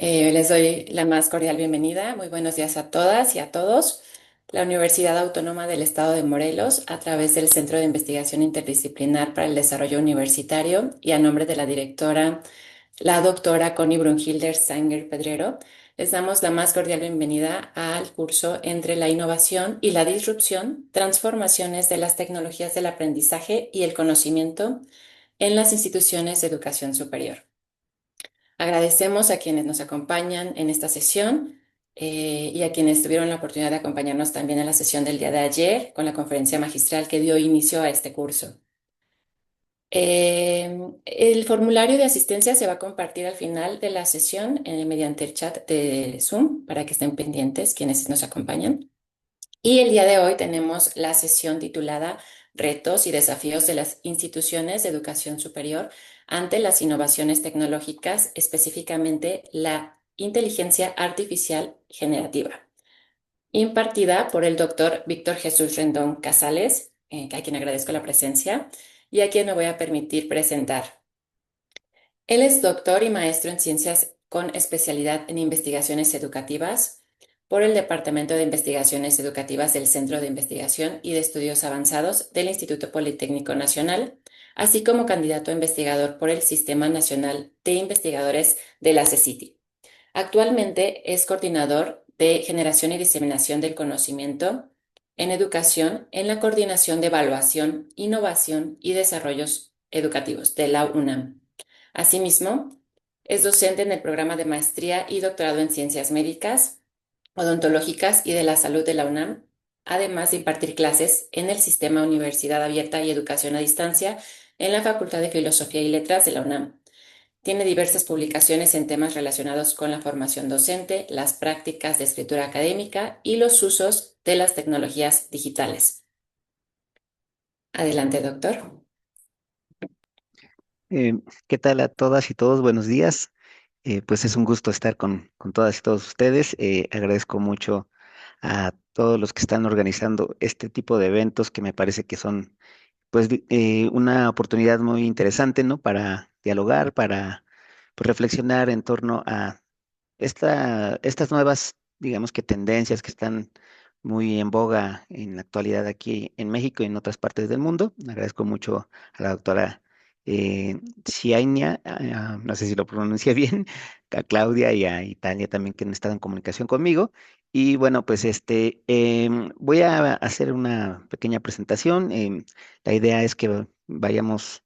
Les doy la más cordial bienvenida. Muy buenos días a todas y a todos. La Universidad Autónoma del Estado de Morelos, a través del Centro de Investigación Interdisciplinar para el Desarrollo Universitario y a nombre de la directora, la doctora Connie Brunhilder Sanger Pedrero, les damos la más cordial bienvenida al curso Entre la innovación y la disrupción, transformaciones de las tecnologías del aprendizaje y el conocimiento en las instituciones de educación superior. Agradecemos a quienes nos acompañan en esta sesión y a quienes tuvieron la oportunidad de acompañarnos también en la sesión del día de ayer con la conferencia magistral que dio inicio a este curso. El formulario de asistencia se va a compartir al final de la sesión mediante el chat de Zoom para que estén pendientes quienes nos acompañan. Y el día de hoy tenemos la sesión titulada Retos y desafíos de las instituciones de educación superior ante las innovaciones tecnológicas, específicamente la inteligencia artificial generativa, impartida por el doctor Víctor Jesús Rendón Casales, a quien agradezco la presencia y a quien me voy a permitir presentar. Él es doctor y maestro en ciencias con especialidad en investigaciones educativas por el Departamento de Investigaciones Educativas del Centro de Investigación y de Estudios Avanzados del Instituto Politécnico Nacional, así como candidato a investigador por el Sistema Nacional de Investigadores de la CECITI. Actualmente es coordinador de generación y diseminación del conocimiento en educación en la Coordinación de Evaluación, Innovación y Desarrollos Educativos de la UNAM. Asimismo, es docente en el programa de maestría y doctorado en ciencias médicas, odontológicas y de la salud de la UNAM, además de impartir clases en el sistema Universidad Abierta y Educación a Distancia en la Facultad de Filosofía y Letras de la UNAM. Tiene diversas publicaciones en temas relacionados con la formación docente, las prácticas de escritura académica y los usos de las tecnologías digitales. Adelante, doctor. Eh, ¿Qué tal a todas y todos? Buenos días. Pues es un gusto estar con todas y todos ustedes. Agradezco mucho a todos los que están organizando este tipo de eventos que me parece que son pues una oportunidad muy interesante, ¿no? Para dialogar, para pues, reflexionar en torno a estas nuevas, digamos que tendencias que están muy en boga en la actualidad aquí en México y en otras partes del mundo. Agradezco mucho a la doctora Ciainia, no sé si lo pronuncié bien, a Claudia y a Italia también que han estado en comunicación conmigo. Y bueno, pues voy a hacer una pequeña presentación. La idea es que vayamos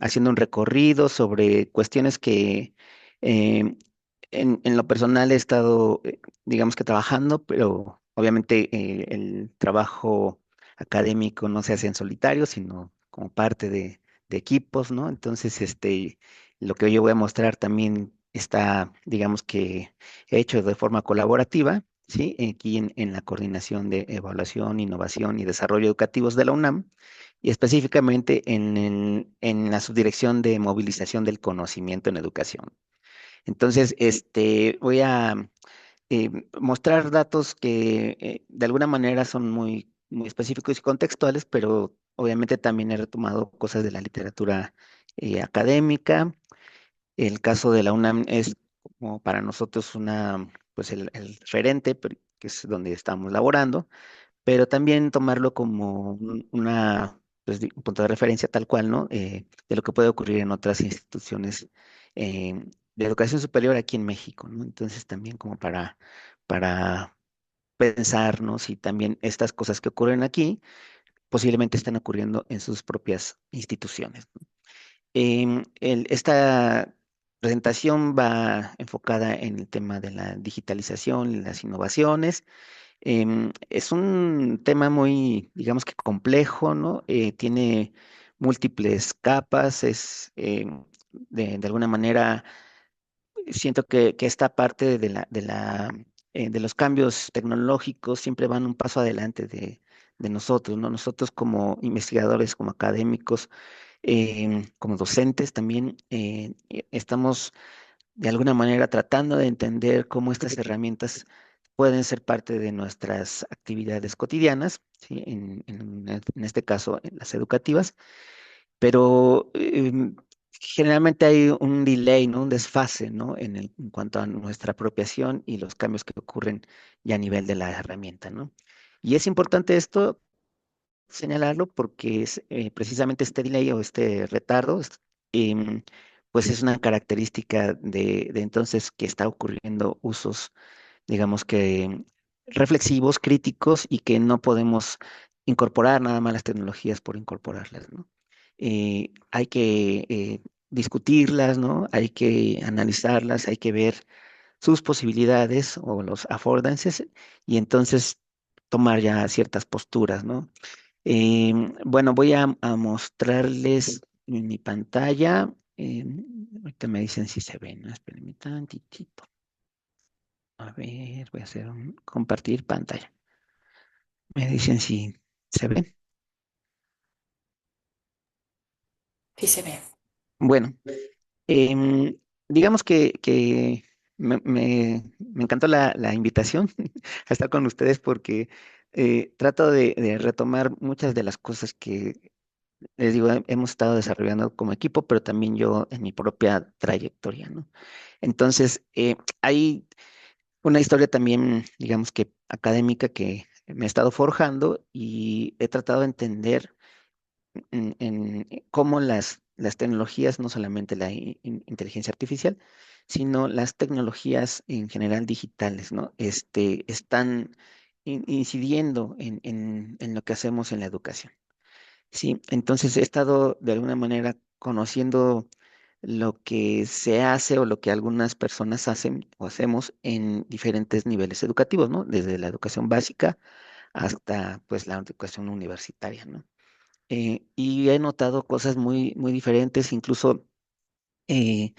haciendo un recorrido sobre cuestiones que em, en lo personal he estado, digamos que trabajando, pero obviamente el trabajo académico no se hace en solitario, sino como parte de equipos, ¿no? Entonces, lo que yo voy a mostrar también está, digamos que hecho de forma colaborativa, ¿sí? Aquí en la coordinación de evaluación, innovación y desarrollo educativos de la UNAM, y específicamente en la subdirección de movilización del conocimiento en educación. Entonces, voy a mostrar datos que de alguna manera son muy específicos y contextuales, pero obviamente también he retomado cosas de la literatura académica. El caso de la UNAM es como para nosotros pues el referente, que es donde estamos laborando, pero también tomarlo como pues, un punto de referencia tal cual, ¿no? De lo que puede ocurrir en otras instituciones de educación superior aquí en México, ¿no? Entonces también como para pensar, ¿no? Si también estas cosas que ocurren aquí posiblemente están ocurriendo en sus propias instituciones. Esta presentación va enfocada en el tema de la digitalización y las innovaciones. Es un tema muy, digamos que complejo, ¿no? Tiene múltiples capas, de alguna manera, siento que esta parte de los cambios tecnológicos siempre van un paso adelante de nosotros, ¿no? Nosotros como investigadores, como académicos, como docentes también, estamos de alguna manera tratando de entender cómo estas herramientas pueden ser parte de nuestras actividades cotidianas, ¿sí? En este caso, en las educativas, pero generalmente hay un delay, ¿no? Un desfase, ¿no? En cuanto a nuestra apropiación y los cambios que ocurren ya a nivel de la herramienta, ¿no? Y es importante esto señalarlo porque es, precisamente este delay o este retardo, em, pues es una característica de entonces que está ocurriendo usos, digamos que reflexivos, críticos y que no podemos incorporar nada más las tecnologías por incorporarlas, ¿no? Hay que discutirlas, ¿no? Hay que analizarlas, hay que ver sus posibilidades o los affordances y entonces tomar ya ciertas posturas, ¿no? Bueno, voy a mostrarles en mi pantalla. Ahorita me dicen si se ven, ¿no? Espérenme tantitito. A ver, voy a hacer un compartir pantalla. Me dicen si se ven. Sí se ve. Bueno, em, digamos que me encantó la invitación a estar con ustedes porque trato de retomar muchas de las cosas que les digo, hemos estado desarrollando como equipo, pero también yo en mi propia trayectoria, ¿no? Entonces, hay una historia también, digamos que académica que me he estado forjando y he tratado de entender cómo las tecnologías, no solamente la inteligencia artificial, sino las tecnologías en general digitales, ¿no? Están incidiendo en lo que hacemos en la educación. Sí, entonces he estado de alguna manera conociendo lo que se hace o lo que algunas personas hacen o hacemos en diferentes niveles educativos, ¿no? Desde la educación básica hasta pues la educación universitaria, ¿no? Y he notado cosas muy, muy diferentes, incluso eh,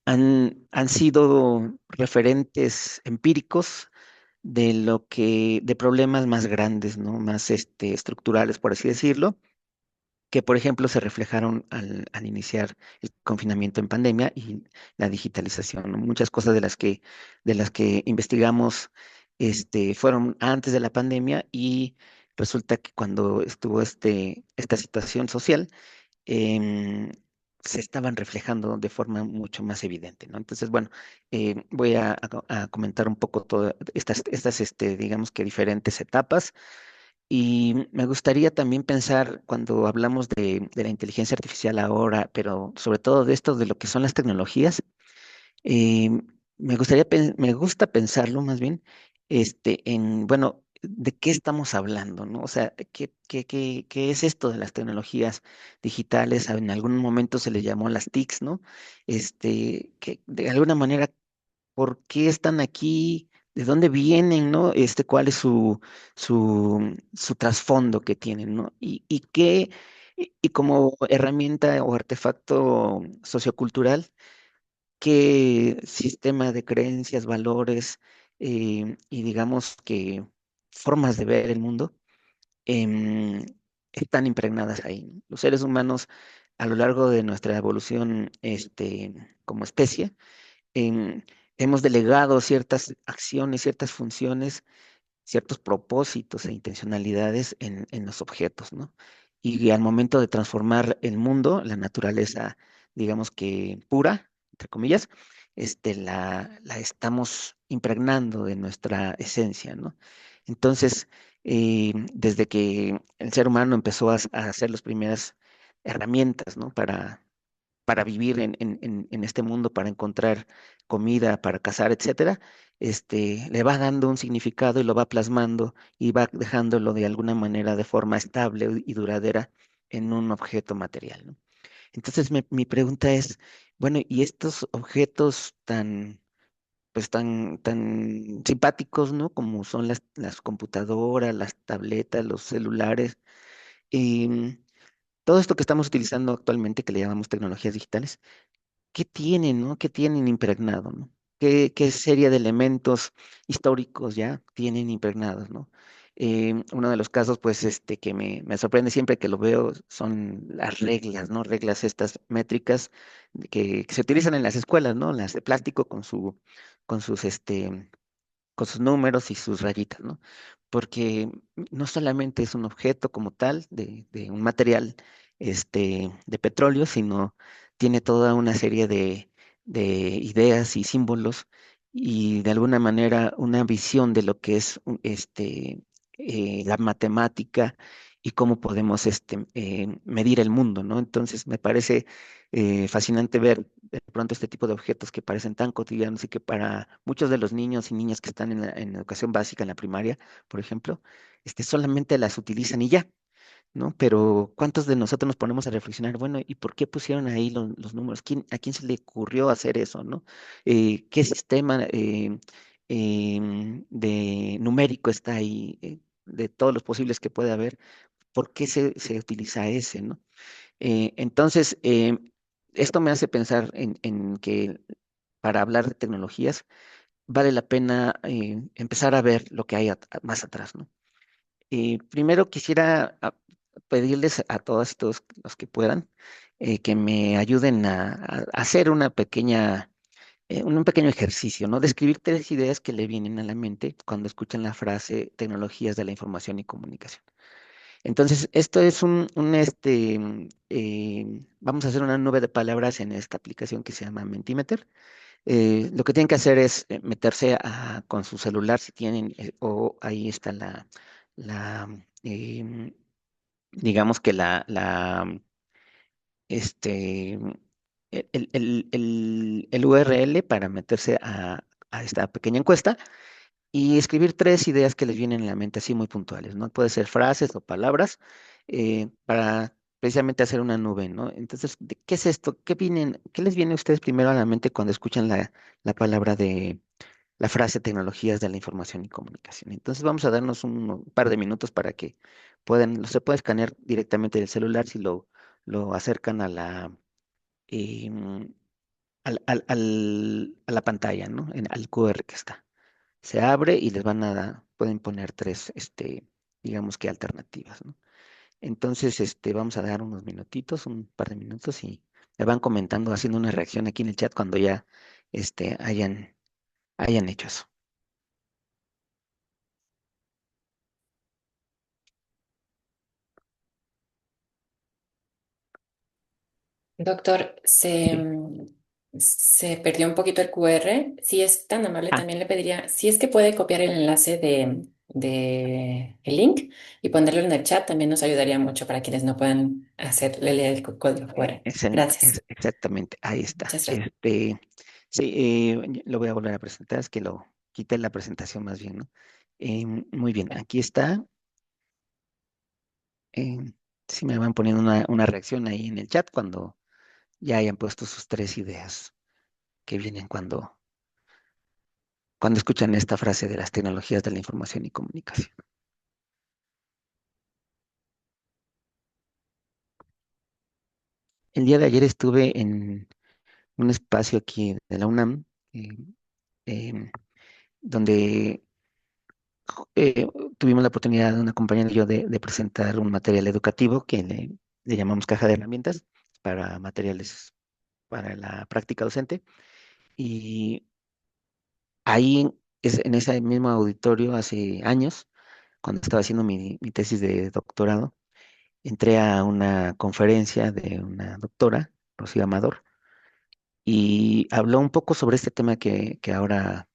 han sido referentes empíricos de problemas más grandes, ¿no? Más estructurales, por así decirlo que, por ejemplo, se reflejaron al iniciar el confinamiento en pandemia y la digitalización, ¿no? Muchas cosas de las que investigamos fueron antes de la pandemia y resulta que cuando estuvo esta situación social, em, se estaban reflejando de forma mucho más evidente, ¿no? Entonces, bueno, voy a comentar un poco todas estas, digamos que diferentes etapas y me gustaría también pensar cuando hablamos de la inteligencia artificial ahora, pero sobre todo de esto, de lo que son las tecnologías, eh, me gusta pensarlo más bien, bueno, ¿de qué estamos hablando, no? O sea, ¿qué es esto de las tecnologías digitales? En algún momento se le llamó las TICs, ¿no? Que de alguna manera por qué están aquí, de dónde vienen, ¿no? Cuál es su trasfondo que tienen, ¿no? Y como herramienta o artefacto sociocultural, qué sistema de creencias, valores y digamos que formas de ver el mundo em, están impregnadas ahí, ¿no? Los seres humanos a lo largo de nuestra evolución, como especie, em, hemos delegado ciertas acciones, ciertas funciones, ciertos propósitos e intencionalidades en los objetos, ¿no? Y al momento de transformar el mundo, la naturaleza, digamos que pura, entre comillas, la estamos impregnando de nuestra esencia, ¿no? Entonces, desde que el ser humano empezó a hacer las primeras herramientas, ¿no? Para vivir en este mundo, para encontrar comida, para cazar, etcétera, le va dando un significado y lo va plasmando y va dejándolo de alguna manera de forma estable y duradera en un objeto material, ¿no? Entonces, mi pregunta es, bueno, ¿y estos objetos tan simpáticos, ¿no? Como son las computadoras, las tabletas, los celulares, em, todo esto que estamos utilizando actualmente, que le llamamos tecnologías digitales, ¿qué tienen, no? ¿Qué tienen impregnado, no? ¿Qué serie de elementos históricos ya tienen impregnados, no? Uno de los casos, pues, que me sorprende siempre que lo veo son las reglas, ¿no? Reglas estas métricas que se utilizan en las escuelas, ¿no? Las de plástico con sus, con sus números y sus rayitas, ¿no? Porque no solamente es un objeto como tal, de un material, de petróleo, sino tiene toda una serie de ideas y símbolos y de alguna manera una visión de lo que es la matemática y cómo podemos medir el mundo, ¿no? Entonces me parece fascinante ver de pronto este tipo de objetos que parecen tan cotidianos y que para muchos de los niños y niñas que están en la educación básica, en la primaria, por ejemplo, solamente las utilizan y ya. ¿No? Pero ¿cuántos de nosotros nos ponemos a reflexionar? Bueno, ¿y por qué pusieron ahí los números? ¿A quién se le ocurrió hacer eso, ¿no? ¿Qué sistema de numérico está ahí, de todos los posibles que puede haber? ¿Por qué se utiliza ese, ¿no? Entonces, esto me hace pensar en que para hablar de tecnologías vale la pena empezar a ver lo que hay más atrás, ¿no? Primero quisiera pedirles a todas y todos los que puedan que me ayuden a hacer un pequeño ejercicio, ¿no? Describir tres ideas que le vienen a la mente cuando escuchan la frase tecnologías de la información y comunicación. Entonces, esto es vamos a hacer una nube de palabras en esta aplicación que se llama Mentimeter. Lo que tienen que hacer es meterse con su celular si tienen, o ahí está la, em, digamos que este, el URL para meterse a esta pequeña encuesta y escribir tres ideas que les vienen a la mente así muy puntuales, ¿no? Puede ser frases o palabras para precisamente hacer una nube, ¿no? Entonces, ¿qué es esto? ¿Qué les viene a ustedes primero a la mente cuando escuchan la palabra de la frase tecnologías de la información y comunicación? Entonces, vamos a darnos un par de minutos para que se puede escanear directamente del celular si lo acercan em, a la pantalla, ¿no? Al QR que está. Se abre y les pueden poner tres, digamos que alternativas, ¿no? Entonces, vamos a dar unos minutitos, un par de minutos y me van comentando, haciendo una reacción aquí en el chat cuando ya, hayan hecho eso. Doctor, Sí. se perdió un poquito el QR. Si es tan amable, Ah, también le pediría, si es que puede copiar el enlace de el link y ponerlo en el chat, también nos ayudaría mucho para quienes no puedan hacerle leer el código QR. Gracias. exactamente, ahí está. Muchas gracias. Sí, lo voy a volver a presentar, es que lo quité la presentación más bien, ¿no? Muy bien, aquí está. em, sí me van poniendo una reacción ahí en el chat cuando ya hayan puesto sus tres ideas que vienen cuando escuchan esta frase de las tecnologías de la información y comunicación. El día de ayer estuve en un espacio aquí de la UNAM, eh, em, donde eh, tuvimos la oportunidad de una compañera y yo de presentar un material educativo que le llamamos caja de herramientas para materiales para la práctica docente. Y ahí, en ese mismo auditorio, hace años, cuando estaba haciendo mi tesis de doctorado, entré a una conferencia de una doctora, Rocío Amador, y habló un poco sobre este tema que ahora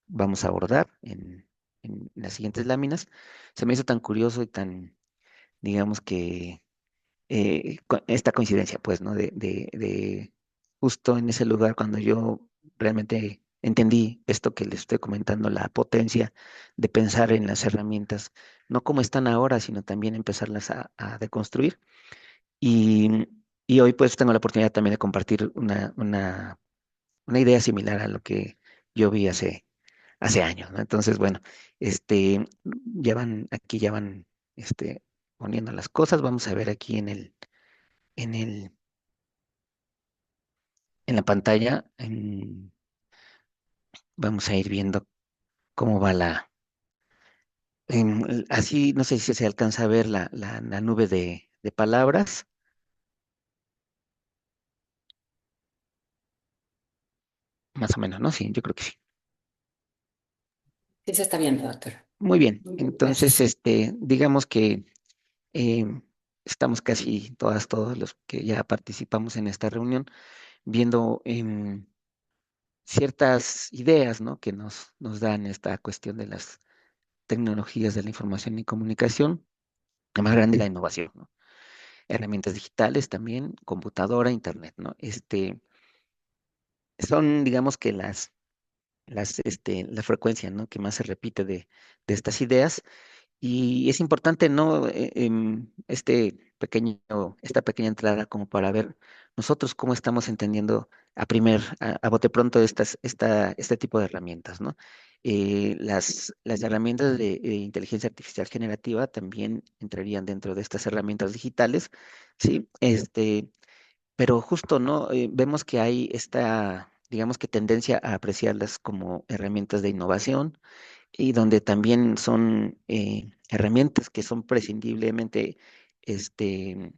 vamos a abordar en las siguientes láminas. Se me hizo tan curioso y tan, digamos que, esta coincidencia, pues, ¿no? De justo en ese lugar cuando yo realmente entendí esto que les estoy comentando, la potencia de pensar en las herramientas, no como están ahora, sino también empezarlas a deconstruir. Y, y hoy pues tengo la oportunidad también de compartir una idea similar a lo que yo vi hace años, ¿no? Entonces, bueno, aquí ya van, poniendo las cosas. Vamos a ver aquí en el, en la pantalla, vamos a ir viendo cómo va así, no sé si se alcanza a ver la nube de palabras, más o menos, ¿no? Sí, yo creo que sí. Sí, se está viendo, doctor. Muy bien, entonces, Gracias. digamos que estamos casi todos los que ya participamos en esta reunión, viendo ciertas ideas, ¿no? Que nos dan esta cuestión de las tecnologías de la información y comunicación, la más grande es la innovación, ¿no? Herramientas digitales también, computadora, internet, ¿no? Son, digamos que la frecuencia, ¿no? Que más se repite de estas ideas. Y es importante, ¿no? Esta pequeña entrada como para ver nosotros cómo estamos entendiendo a bote pronto este tipo de herramientas, ¿no? Las herramientas de inteligencia artificial generativa también entrarían dentro de estas herramientas digitales, ¿sí? Pero justo, ¿no? Vemos que hay esta, digamos que tendencia a apreciarlas como herramientas de innovación y donde también son herramientas que son prescindiblemente, este,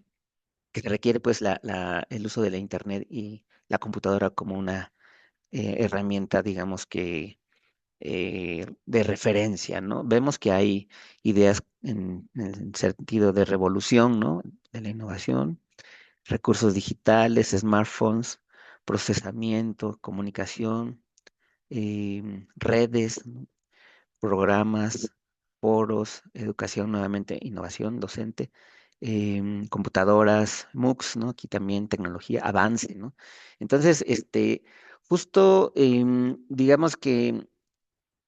que se requiere pues el uso de la internet y la computadora como una herramienta, digamos que de referencia, ¿no? Vemos que hay ideas en el sentido de revolución, ¿no? De la innovación, recursos digitales, smartphones, procesamiento, comunicación, redes, ¿no? Programas, foros, educación, nuevamente, innovación docente, computadoras, MOOCs, ¿no? Aquí también tecnología, avance, ¿no? Entonces, justo, digamos que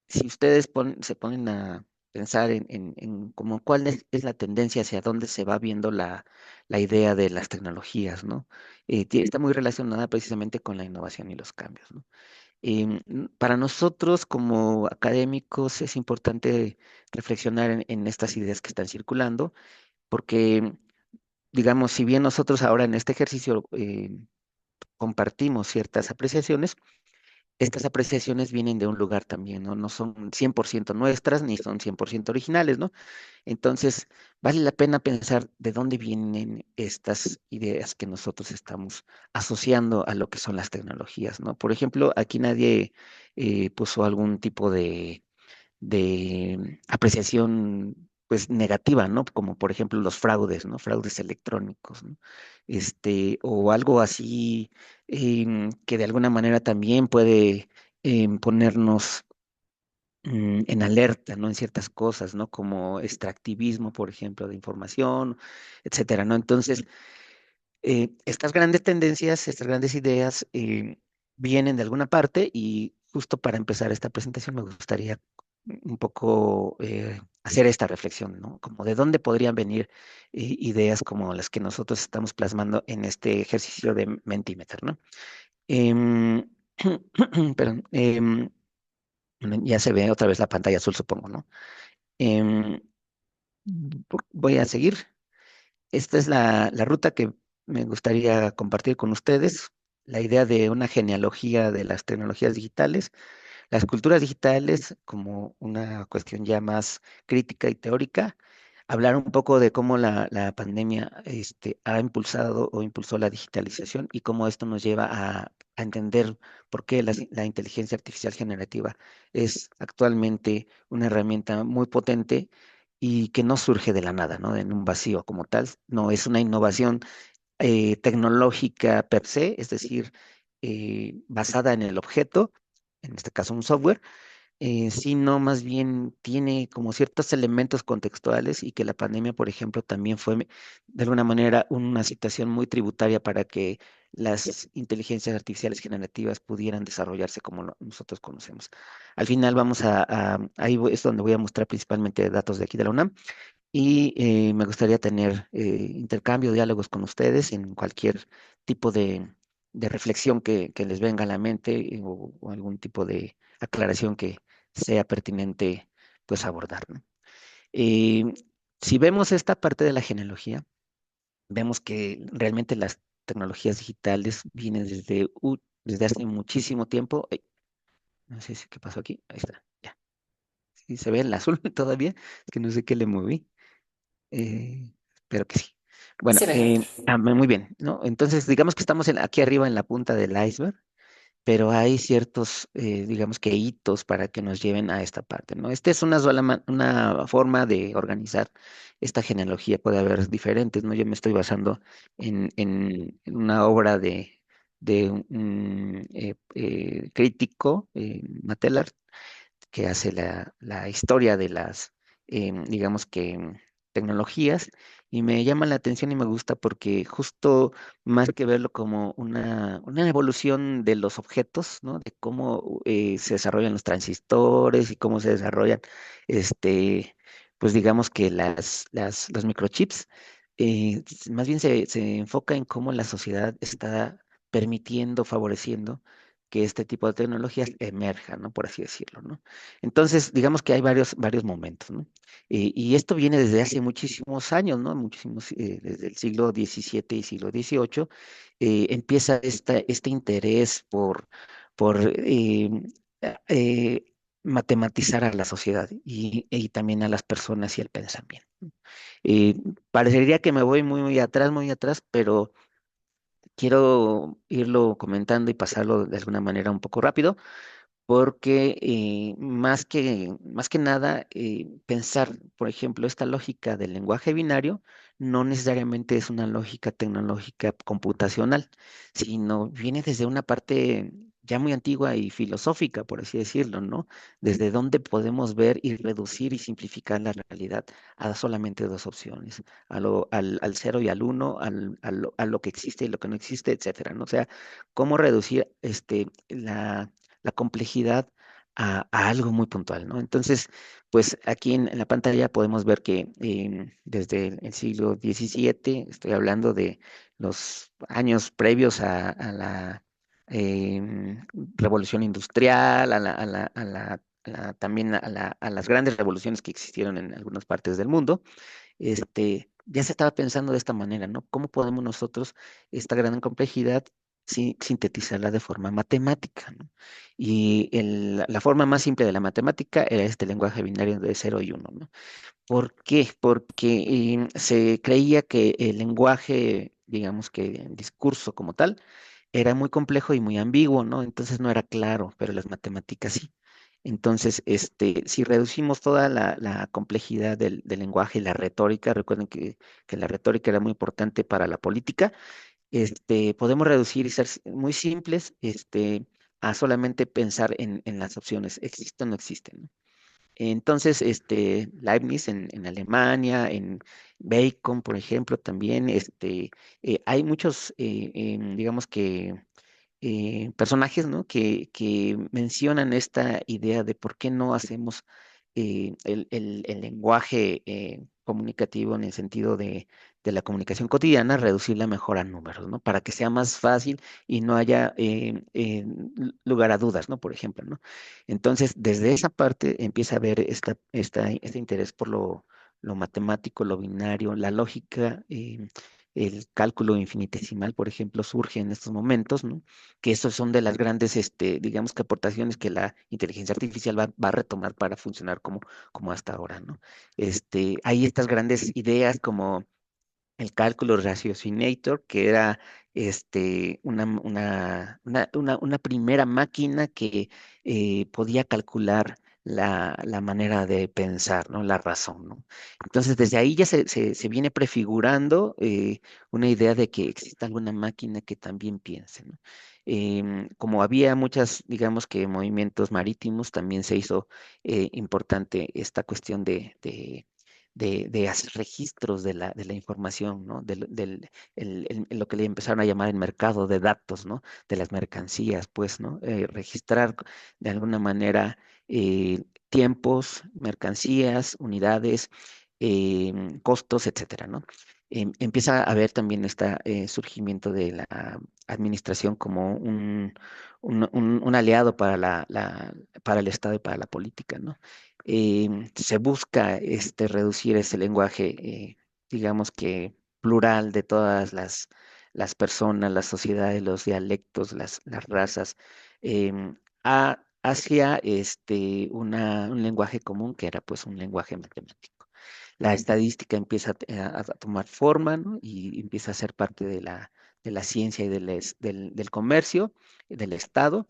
si ustedes se ponen a pensar en como cuál es la tendencia hacia dónde se va viendo la idea de las tecnologías, ¿no? Está muy relacionada precisamente con la innovación y los cambios, ¿no? Para nosotros como académicos es importante reflexionar en estas ideas que están circulando, porque, digamos, si bien nosotros ahora en este ejercicio compartimos ciertas apreciaciones, estas apreciaciones vienen de un lugar también, ¿no? No son 100% nuestras ni son 100% originales, ¿no? Entonces, vale la pena pensar de dónde vienen estas ideas que nosotros estamos asociando a lo que son las tecnologías, ¿no? Por ejemplo, aquí nadie puso algún tipo de apreciación, pues, negativa, ¿no? Como por ejemplo los fraudes, ¿no? Fraudes electrónicos, ¿no? O algo así que de alguna manera también puede ponernos en alerta, ¿no? En ciertas cosas, ¿no? Como extractivismo, por ejemplo, de información, etcétera, ¿no? Entonces, estas grandes tendencias, estas grandes ideas vienen de alguna parte y justo para empezar esta presentación me gustaría un poco hacer esta reflexión, ¿no? Como de dónde podrían venir ideas como las que nosotros estamos plasmando en este ejercicio de Mentimeter, ¿no? Em, perdón, bueno, ya se ve otra vez la pantalla azul, supongo, ¿no? Em, Voy a seguir. Esta es la ruta que me gustaría compartir con ustedes, la idea de una genealogía de las tecnologías digitales, las culturas digitales como una cuestión ya más crítica y teórica, hablar un poco de cómo la pandemia ha impulsado o impulsó la digitalización y cómo esto nos lleva a entender por qué la inteligencia artificial generativa es actualmente una herramienta muy potente y que no surge de la nada, ¿no? En un vacío como tal, no es una innovación tecnológica per se, es decir, basada en el objeto, en este caso un software, sino más bien tiene como ciertos elementos contextuales y que la pandemia, por ejemplo, también fue de alguna manera una situación muy tributaria para que las inteligencias artificiales generativas pudieran desarrollarse como nosotros conocemos. Al final es donde voy a mostrar principalmente datos de aquí de la UNAM y me gustaría tener intercambio, diálogos con ustedes en cualquier tipo de reflexión que les venga a la mente o algún tipo de aclaración que sea pertinente pues abordar, ¿no? Eh, si vemos esta parte de la genealogía, vemos que realmente las tecnologías digitales vienen desde hace muchísimo tiempo. Ay, no sé si qué pasó aquí. Ahí está, ya. Sí, se ve el azul todavía, es que no sé qué le moví. Espero que sí. Bueno, Se ve. muy bien, ¿no? Entonces, digamos que estamos aquí arriba en la punta del iceberg pero hay ciertos, digamos que hitos para que nos lleven a esta parte, ¿no? Esta es una una forma de organizar esta genealogía, puede haber diferentes, ¿no? Yo me estoy basando en una obra de un crítico, Matelar, que hace la historia de las, digamos que, tecnologías, y me llama la atención y me gusta porque justo más que verlo como una evolución de los objetos, ¿no? De cómo se desarrollan los transistores y cómo se desarrollan, este, pues digamos que los microchips, más bien se enfoca en cómo la sociedad está permitiendo, favoreciendo que este tipo de tecnologías emerjan, ¿no? Por así decirlo, ¿no? Entonces, digamos que hay varios momentos, ¿no? Y esto viene desde hace muchísimos años, ¿no? Muchísimos, desde el siglo XVII y siglo XVIII, empieza este interés por matematizar a la sociedad y también a las personas y el pensamiento. Eh, Parecería que me voy muy atrás, pero quiero irlo comentando y pasarlo de alguna manera un poco rápido porque más que nada, pensar, por ejemplo, esta lógica del lenguaje binario no necesariamente es una lógica tecnológica computacional, sino viene desde una parte ya muy antigua y filosófica, por así decirlo, ¿no? Desde donde podemos ver y reducir y simplificar la realidad a solamente dos opciones, al cero y al uno, a lo que existe y lo que no existe, etcétera, ¿no? O sea, cómo reducir la complejidad a algo muy puntual, ¿no? Entonces, pues aquí en la pantalla podemos ver que desde el siglo XVII, estoy hablando de los años previos a la revolución industrial, también a las grandes revoluciones que existieron en algunas partes del mundo, ya se estaba pensando de esta manera, ¿no? ¿Cómo podemos nosotros esta gran complejidad sintetizarla de forma matemática, ¿no? Y la forma más simple de la matemática era este lenguaje binario de cero y uno, ¿no? ¿Por qué? Porque se creía que el lenguaje, digamos que el discurso como tal, era muy complejo y muy ambiguo, ¿no? Entonces no era claro, pero las matemáticas sí. Entonces, si reducimos toda la complejidad del lenguaje y la retórica, recuerden que la retórica era muy importante para la política, podemos reducir y ser muy simples, a solamente pensar en las opciones, existe o no existe, ¿no? Entonces, Leibniz en Alemania, en Bacon, por ejemplo, también, hay muchos, digamos que personajes, ¿no? Que mencionan esta idea de por qué no hacemos el lenguaje comunicativo en el sentido de la comunicación cotidiana, reducirla mejor a números, ¿no? Para que sea más fácil y no haya lugar a dudas, ¿no? Por ejemplo, ¿no? Entonces, desde esa parte empieza a haber este interés por lo matemático, lo binario, la lógica. El cálculo infinitesimal, por ejemplo, surge en estos momentos, ¿no? Que esos son de las grandes, digamos que aportaciones que la inteligencia artificial va a retomar para funcionar como hasta ahora, ¿no? Hay estas grandes ideas como el cálculo ratiocinator, que era una primera máquina que podía calcular la manera de pensar, ¿no? La razón, ¿no? Entonces, desde ahí ya se viene prefigurando una idea de que existe alguna máquina que también piense, ¿no? Como había muchas, digamos que movimientos marítimos, también se hizo importante esta cuestión de hacer registros de la información, ¿no? Lo que le empezaron a llamar el mercado de datos, ¿no? De las mercancías, pues, ¿no? Registrar de alguna manera tiempos, mercancías, unidades, costos, etcétera, ¿no? Empieza a haber también este surgimiento de la administración como un aliado para para el Estado y para la política, ¿no? Se busca reducir ese lenguaje, digamos que plural de todas las personas, las sociedades, los dialectos, las razas, hacia un lenguaje común que era pues un lenguaje matemático. La estadística empieza a tomar forma, ¿no? Y empieza a ser parte de la ciencia y del comercio, del Estado.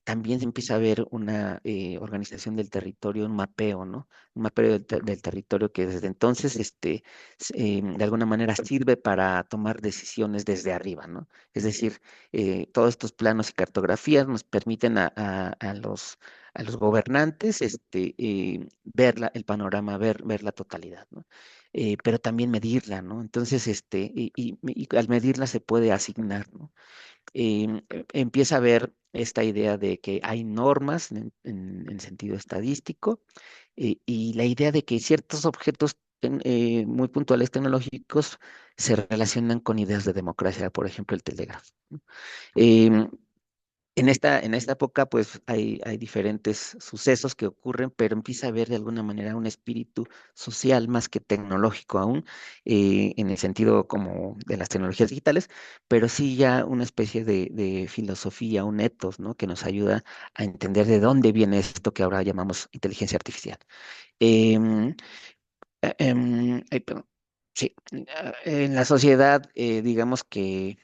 También se empieza a ver una organización del territorio, un mapeo, ¿no? Un mapeo del territorio que desde entonces, de alguna manera sirve para tomar decisiones desde arriba, ¿no? Es decir, todos estos planos y cartografías nos permiten a los gobernantes ver el panorama, ver la totalidad, ¿no? Pero también medirla, ¿no? Entonces, y al medirla se puede asignar, ¿no? Empieza a ver esta idea de que hay normas en sentido estadístico, y la idea de que ciertos objetos muy puntuales tecnológicos se relacionan con ideas de democracia, por ejemplo, el telégrafo, ¿no? Em, en esta época, pues hay diferentes sucesos que ocurren, pero empieza a haber de alguna manera un espíritu social más que tecnológico aún, en el sentido como de las tecnologías digitales, pero sí ya una especie de filosofía, un ethos, ¿no? Que nos ayuda a entender de dónde viene esto que ahora llamamos inteligencia artificial. Em, perdón. Sí, en la sociedad, digamos que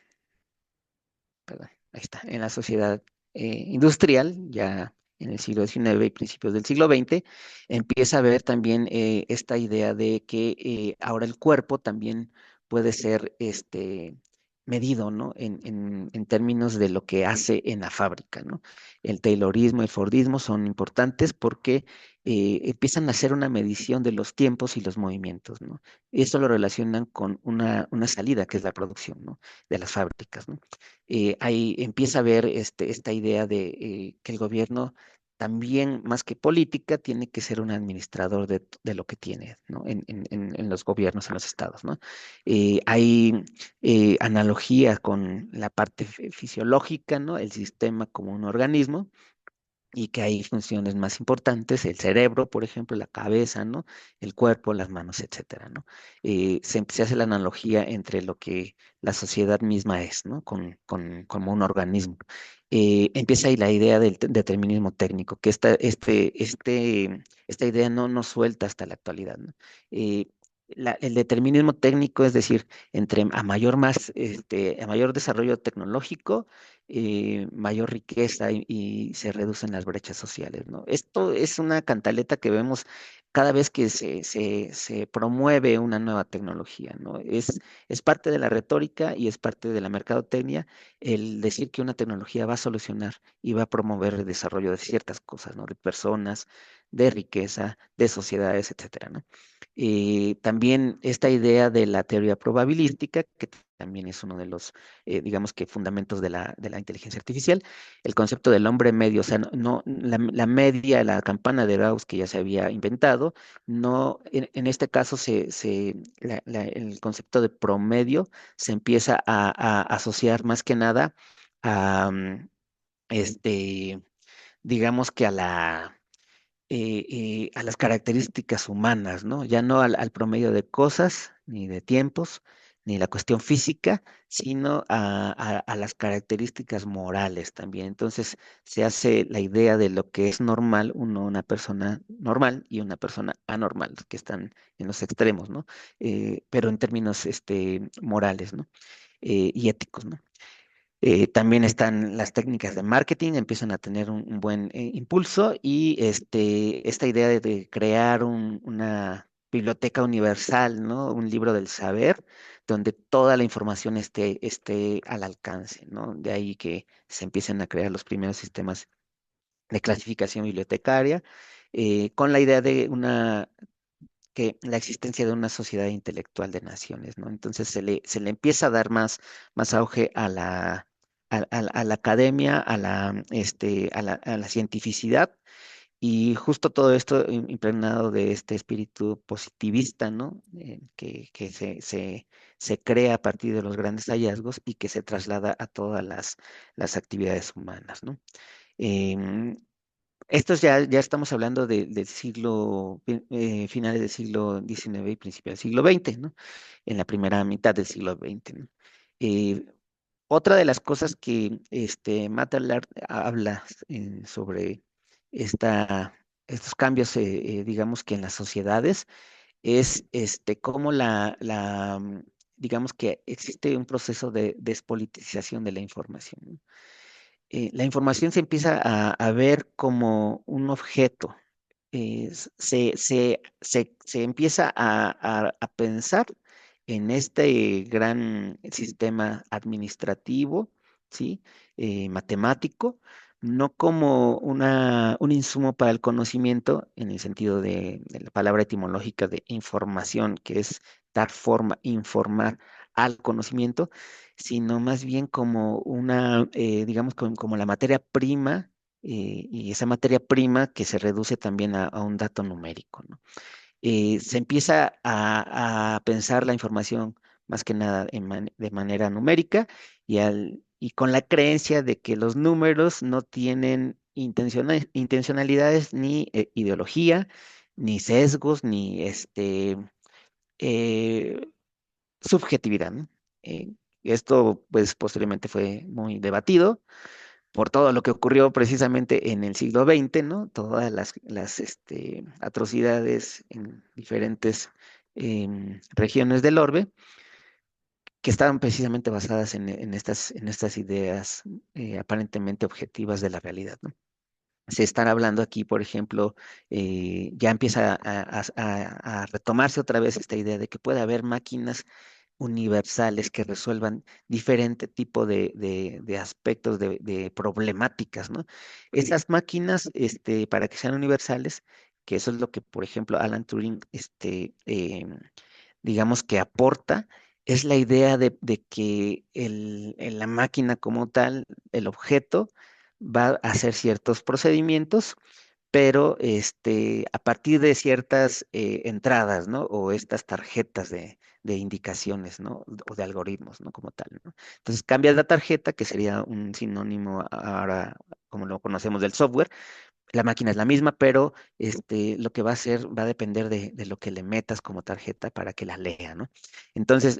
perdón, ahí está, en la sociedad industrial, ya en el siglo XIX y principios del siglo XX, empieza a ver también esta idea de que ahora el cuerpo también puede ser medido, ¿no? En términos de lo que hace en la fábrica, ¿no? El Taylorismo y el Fordismo son importantes porque empiezan a hacer una medición de los tiempos y los movimientos, ¿no? Y esto lo relacionan con una salida, que es la producción, ¿no? De las fábricas, ¿no? Ahí empieza a ver esta idea de que el gobierno también, más que política, tiene que ser un administrador de lo que tiene, ¿no? En los gobiernos, en los estados, ¿no? Hay analogía con la parte fisiológica, ¿no? El sistema como un organismo y que hay funciones más importantes, el cerebro, por ejemplo, la cabeza, ¿no? El cuerpo, las manos, etcétera, ¿no? Se hace la analogía entre lo que la sociedad misma es, ¿no? Como un organismo. Empieza ahí la idea del determinismo técnico, que esta idea no nos suelta hasta la actualidad, ¿no? Eh, el determinismo técnico, es decir, a mayor desarrollo tecnológico, mayor riqueza y se reducen las brechas sociales, ¿no? Esto es una cantaleta que vemos cada vez que se promueve una nueva tecnología, ¿no? Es parte de la retórica y es parte de la mercadotecnia el decir que una tecnología va a solucionar y va a promover el desarrollo de ciertas cosas, ¿no? De personas, de riqueza, de sociedades, etcétera, ¿no? También esta idea de la teoría probabilística, que también es uno de los, digamos que, fundamentos de la inteligencia artificial, el concepto del hombre medio, o sea, la media, la campana de Gauss que ya se había inventado, no, en este caso el concepto de promedio se empieza a asociar más que nada a, este, digamos que a las características humanas, ¿no? Ya no al promedio de cosas, ni de tiempos, ni la cuestión física, sino a las características morales también. Entonces se hace la idea de lo que es normal, una persona normal y una persona anormal, que están en los extremos, ¿no? Pero en términos morales, ¿no? Y éticos, ¿no? También están las técnicas de marketing, empiezan a tener un buen impulso y esta idea de crear una biblioteca universal, ¿no? Un libro del saber, donde toda la información esté al alcance, ¿no? De ahí que se empiecen a crear los primeros sistemas de clasificación bibliotecaria, con la idea de que la existencia de una sociedad intelectual de naciones, ¿no? Entonces se le empieza a dar más auge a la academia, a la cientificidad, y justo todo esto impregnado de este espíritu positivista, ¿no? Que se crea a partir de los grandes hallazgos y que se traslada a todas las actividades humanas, ¿no? Em, Estos ya estamos hablando del siglo, finales del siglo XIX y principios del siglo XX, ¿no? En la primera mitad del siglo XX, ¿no? Eh, Otra de las cosas que Matalard habla sobre estos cambios, digamos que en las sociedades, es cómo digamos que existe un proceso de despolitización de la información, ¿no? La información se empieza a ver como un objeto, se empieza a pensar en este gran sistema administrativo, ¿sí? Matemático, no como un insumo para el conocimiento en el sentido de la palabra etimológica de información, que es dar forma, informar al conocimiento, sino más bien como digamos, como la materia prima, y esa materia prima que se reduce también a un dato numérico, ¿no? Se empieza a pensar la información más que nada de manera numérica y con la creencia de que los números no tienen intencionalidades ni ideología, ni sesgos, ni eh, subjetividad, ¿no? Eh, Esto, pues, posteriormente fue muy debatido por todo lo que ocurrió precisamente en el siglo XX, ¿no? Todas las atrocidades en diferentes regiones del orbe, que estaban precisamente basadas en estas ideas aparentemente objetivas de la realidad, ¿no? Se están hablando aquí, por ejemplo, ya empieza a retomarse otra vez esta idea de que puede haber máquinas universales que resuelvan diferente tipo de aspectos de problemáticas, ¿no? Esas máquinas, para que sean universales, que eso es lo que, por ejemplo, Alan Turing, digamos que aporta, es la idea de que la máquina como tal, el objeto, va a hacer ciertos procedimientos, pero a partir de ciertas entradas, ¿no? O estas tarjetas de indicaciones, ¿no? O de algoritmos, ¿no? Como tal, ¿no? Entonces cambias la tarjeta, que sería un sinónimo ahora, como lo conocemos, del software. La máquina es la misma, pero lo que va a hacer va a depender de lo que le metas como tarjeta para que la lea, ¿no? Entonces,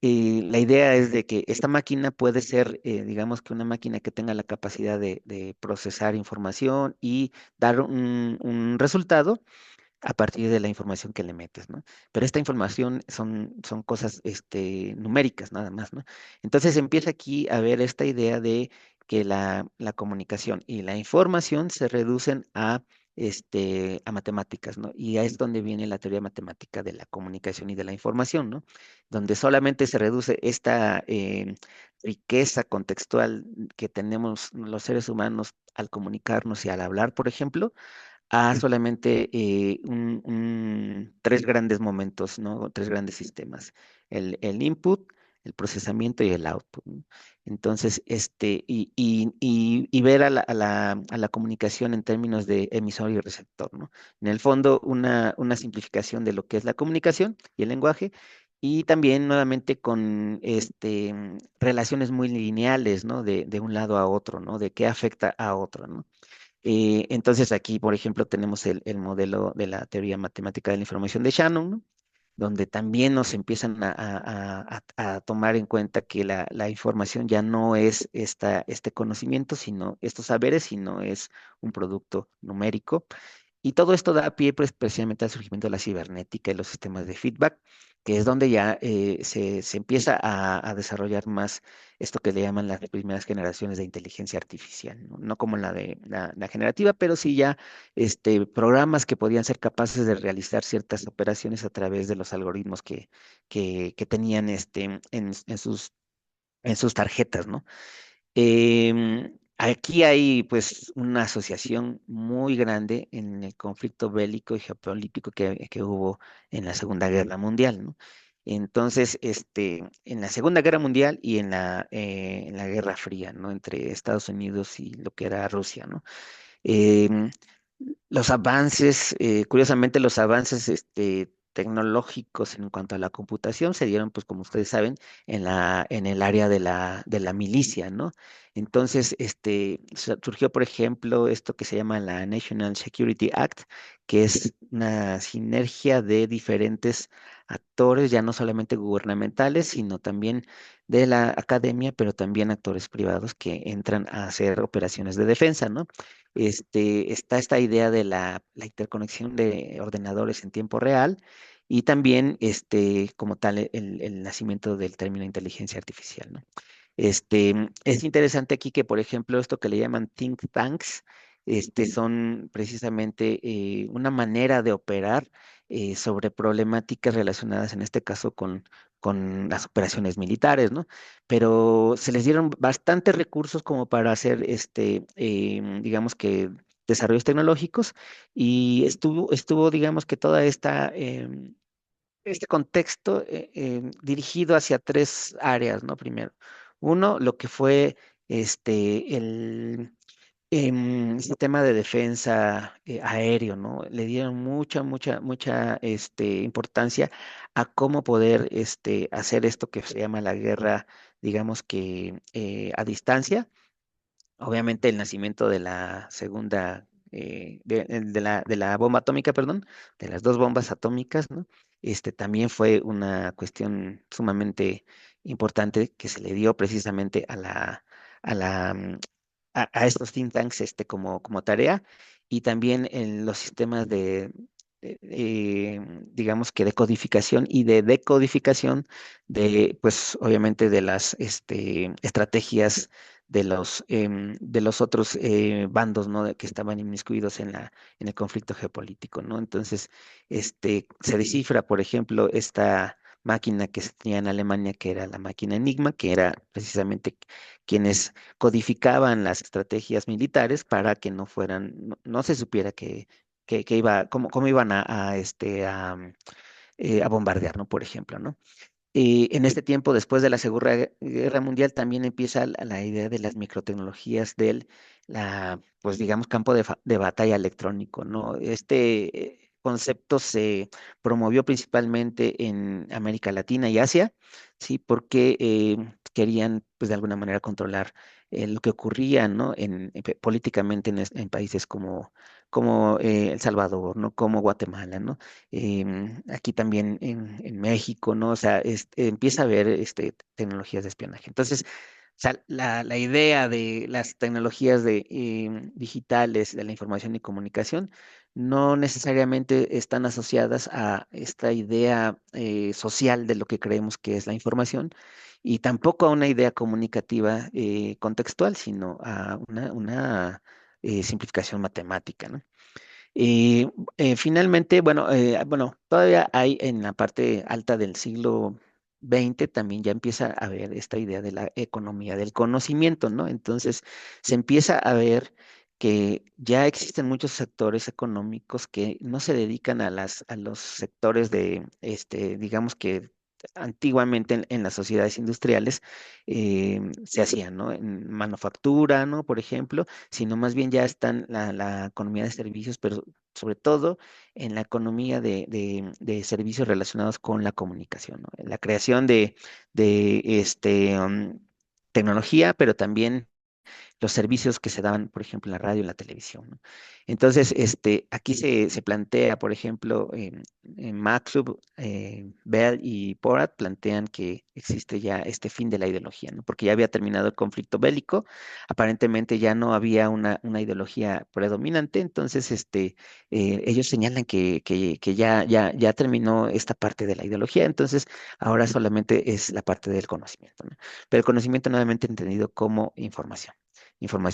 la idea es de que esta máquina puede ser, digamos que una máquina que tenga la capacidad de procesar información y dar un resultado a partir de la información que le metes, ¿no? Pero esta información son cosas numéricas nada más, ¿no? Entonces empieza aquí a ver esta idea de que la comunicación y la información se reducen a matemáticas, ¿no? Y ahí es donde viene la teoría matemática de la comunicación y de la información, ¿no? Donde solamente se reduce esta riqueza contextual que tenemos los seres humanos al comunicarnos y al hablar, por ejemplo, a solamente tres grandes momentos, ¿no? Tres grandes sistemas. El input, el procesamiento y el output, ¿no? Entonces, y ver a la comunicación en términos de emisor y receptor, ¿no? En el fondo, una simplificación de lo que es la comunicación y el lenguaje. Y también nuevamente con relaciones muy lineales, ¿no? De un lado a otro, ¿no? De qué afecta a otro, ¿no? Entonces aquí, por ejemplo, tenemos el modelo de la teoría matemática de la información de Shannon, ¿no? Donde también nos empiezan a tomar en cuenta que la información ya no es este conocimiento, sino estos saberes, sino es un producto numérico. Y todo esto da pie, pues, precisamente al surgimiento de la cibernética y los sistemas de feedback, que es donde ya se empieza a desarrollar más esto que le llaman las primeras generaciones de inteligencia artificial, ¿no? No como la generativa, pero sí ya programas que podían ser capaces de realizar ciertas operaciones a través de los algoritmos que tenían en sus tarjetas, ¿no? Aquí hay pues una asociación muy grande en el conflicto bélico y geopolítico que hubo en la Segunda Guerra Mundial, ¿no? Entonces, en la Segunda Guerra Mundial y en la Guerra Fría, ¿no? Entre Estados Unidos y lo que era Rusia, ¿no? Em, los avances, curiosamente, los avances tecnológicos en cuanto a la computación se dieron, pues como ustedes saben, en el área de la milicia, ¿no? Entonces, surgió, por ejemplo, esto que se llama la National Security Act, que es una sinergia de diferentes actores, ya no solamente gubernamentales, sino también de la academia, pero también actores privados que entran a hacer operaciones de defensa, ¿no? Está esta idea de la interconexión de ordenadores en tiempo real y también como tal el nacimiento del término inteligencia artificial, ¿no? Es interesante aquí que, por ejemplo, esto que le llaman think tanks, son precisamente una manera de operar sobre problemáticas relacionadas, en este caso, con las operaciones militares, ¿no? Pero se les dieron bastantes recursos como para hacer, digamos que, desarrollos tecnológicos y estuvo, digamos que toda este contexto dirigido hacia tres áreas, ¿no? Primero, uno, lo que fue el sistema de defensa aéreo, ¿no? Le dieron mucha importancia a cómo poder hacer esto que se llama la guerra, digamos que a distancia. Obviamente el nacimiento de la segunda, de la bomba atómica, perdón, de las dos bombas atómicas, ¿no? También fue una cuestión sumamente importante que se le dio precisamente a la, mm, a estos think tanks, como tarea, y también en los sistemas digamos que de codificación y de decodificación pues obviamente de las, estrategias de los otros bandos, ¿no? Que estaban inmiscuidos en el conflicto geopolítico, ¿no? Entonces, se descifra, por ejemplo, esta máquina que se tenía en Alemania, que era la máquina Enigma, que era precisamente quienes codificaban las estrategias militares para que no se supiera cómo iban a bombardear, ¿no? Por ejemplo, ¿no? En este tiempo, después de la Segunda Guerra Mundial, también empieza la idea de las microtecnologías pues digamos, campo de batalla electrónico, ¿no? Este concepto se promovió principalmente en América Latina y Asia, ¿sí? Porque querían, pues de alguna manera, controlar lo que ocurría, ¿no? Políticamente en países como El Salvador, ¿no? Como Guatemala, ¿no? Aquí también en México, ¿no? O sea, empieza a haber tecnologías de espionaje. Entonces, o sea, la idea de las tecnologías digitales, de la información y comunicación, no necesariamente están asociadas a esta idea social de lo que creemos que es la información y tampoco a una idea comunicativa contextual, sino a una simplificación matemática, ¿no? Y finalmente, bueno, todavía hay en la parte alta del siglo XX también ya empieza a haber esta idea de la economía del conocimiento, ¿no? Entonces se empieza a ver que ya existen muchos sectores económicos que no se dedican a los sectores digamos que antiguamente en las sociedades industriales se hacían, ¿no? En manufactura, ¿no? Por ejemplo, sino más bien ya están la economía de servicios, pero sobre todo en la economía de servicios relacionados con la comunicación, ¿no? En la creación de tecnología, pero también los servicios que se daban, por ejemplo, en la radio y en la televisión, ¿no? Entonces, aquí se plantea, por ejemplo, en Matlub, Bell y Porat plantean que existe ya este fin de la ideología, ¿no? Porque ya había terminado el conflicto bélico, aparentemente ya no había una ideología predominante, entonces, ellos señalan que ya terminó esta parte de la ideología, entonces ahora solamente es la parte del conocimiento, ¿no? Pero el conocimiento nuevamente entendido como información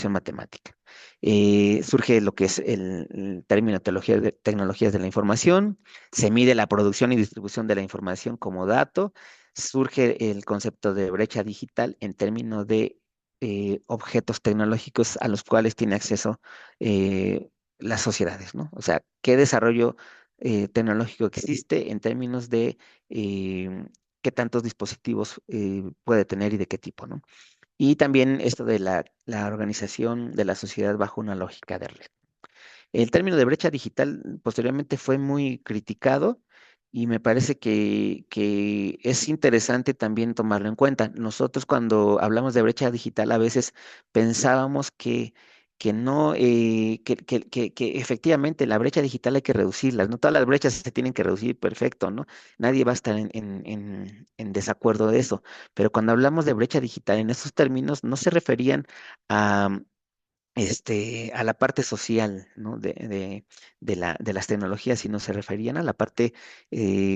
matemática. Surge lo que es el término tecnologías de la información, se mide la producción y distribución de la información como dato, surge el concepto de brecha digital en términos de objetos tecnológicos a los cuales tiene acceso las sociedades, ¿no? O sea, ¿qué desarrollo tecnológico existe en términos de qué tantos dispositivos puede tener y de qué tipo, ¿no? Y también esto de la organización de la sociedad bajo una lógica de red. El término de brecha digital posteriormente fue muy criticado y me parece que es interesante también tomarlo en cuenta. Nosotros cuando hablamos de brecha digital a veces pensábamos que no, que efectivamente la brecha digital hay que reducirlas, no todas las brechas se tienen que reducir, perfecto, ¿no? Nadie va a estar en desacuerdo de eso, pero cuando hablamos de brecha digital en esos términos no se referían a la parte social, ¿no? De las tecnologías, sino se referían a la parte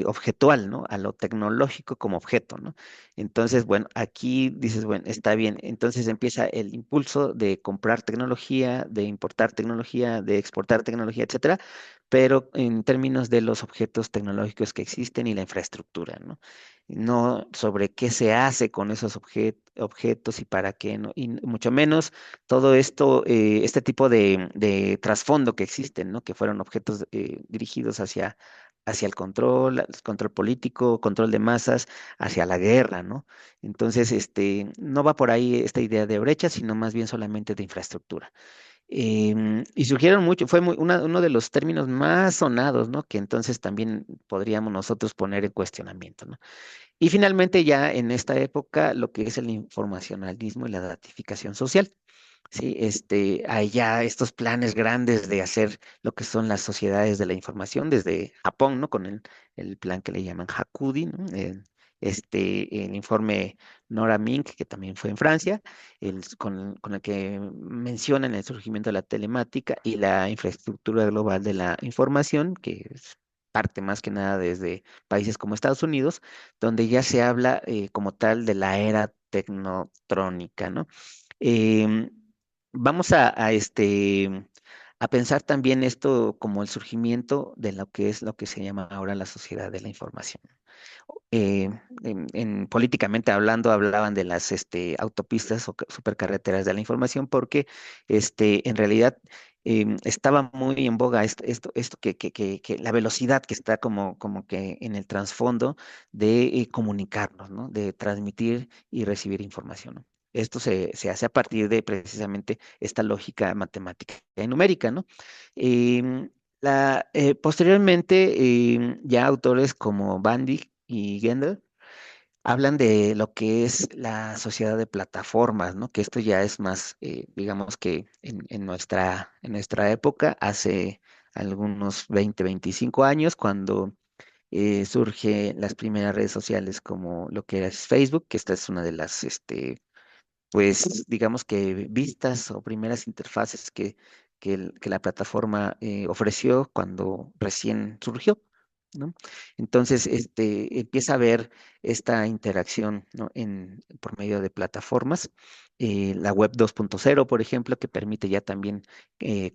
objetual, ¿no? A lo tecnológico como objeto, ¿no? Entonces, bueno, aquí dices, bueno, está bien. Entonces empieza el impulso de comprar tecnología, de importar tecnología, de exportar tecnología, etcétera, pero en términos de los objetos tecnológicos que existen y la infraestructura, ¿no? No sobre qué se hace con esos objetos y para qué, ¿no? Y mucho menos todo esto, este tipo de trasfondo que existen, ¿no? Que fueron objetos dirigidos hacia el control político, control de masas, hacia la guerra, ¿no? Entonces, no va por ahí esta idea de brecha, sino más bien solamente de infraestructura. Y surgieron mucho, fue uno de los términos más sonados, ¿no? Que entonces también podríamos nosotros poner en cuestionamiento, ¿no? Y finalmente ya en esta época lo que es el informacionalismo y la datificación social. Sí, hay ya estos planes grandes de hacer lo que son las sociedades de la información desde Japón, ¿no? Con el plan que le llaman Hakudi, ¿no? El informe Nora Mink, que también fue en Francia, con el que mencionan el surgimiento de la telemática y la infraestructura global de la información, que parte más que nada desde países como Estados Unidos, donde ya se habla como tal de la era tecnotrónica, ¿no? Em, Vamos a pensar también esto como el surgimiento de lo que es lo que se llama ahora la sociedad de la información. Eh, políticamente hablando, hablaban de las autopistas o supercarreteras de la información porque en realidad estaba muy en boga esto que la velocidad que está como que en el trasfondo de comunicarnos, ¿no? De transmitir y recibir información, ¿no? Esto se hace a partir de precisamente esta lógica matemática y numérica, ¿no? Em, Posteriormente, ya autores como Bandy y Gendel hablan de lo que es la sociedad de plataformas, ¿no? Que esto ya es más, digamos que en nuestra época, hace algunos 20, 25 años, cuando surge las primeras redes sociales como lo que es Facebook, que esta es una de las, pues digamos que vistas o primeras interfaces que la plataforma ofreció cuando recién surgió, ¿no? Entonces, empieza a haber esta interacción, ¿no? Por medio de plataformas. La web 2.0, por ejemplo, que permite ya también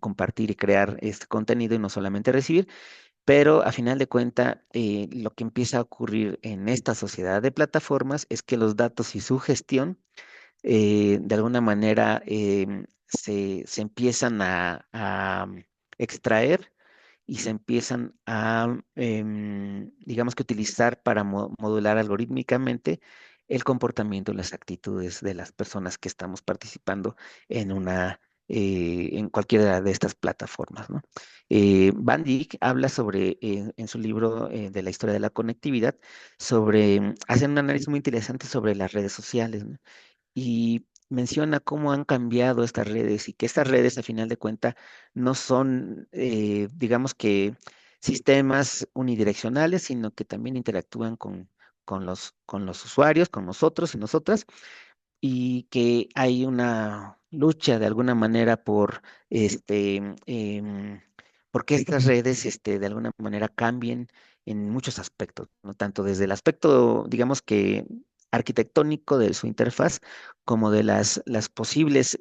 compartir y crear este contenido y no solamente recibir, pero a final de cuentas, lo que empieza a ocurrir en esta sociedad de plataformas es que los datos y su gestión de alguna manera se empiezan a extraer y se empiezan a, digamos que utilizar para modular algorítmicamente el comportamiento y las actitudes de las personas que estamos participando en cualquiera de estas plataformas, ¿no? Van Dijk habla sobre, en su libro de la historia de la conectividad, hace un análisis muy interesante sobre las redes sociales, ¿no? Y menciona cómo han cambiado estas redes y que estas redes, a final de cuentas, no son, digamos que, sistemas unidireccionales, sino que también interactúan con los usuarios, con nosotros y nosotras, y que hay una lucha de alguna manera por que estas redes, de alguna manera cambien en muchos aspectos, ¿no? Tanto desde el aspecto, digamos que arquitectónico de su interfaz, como de las posibles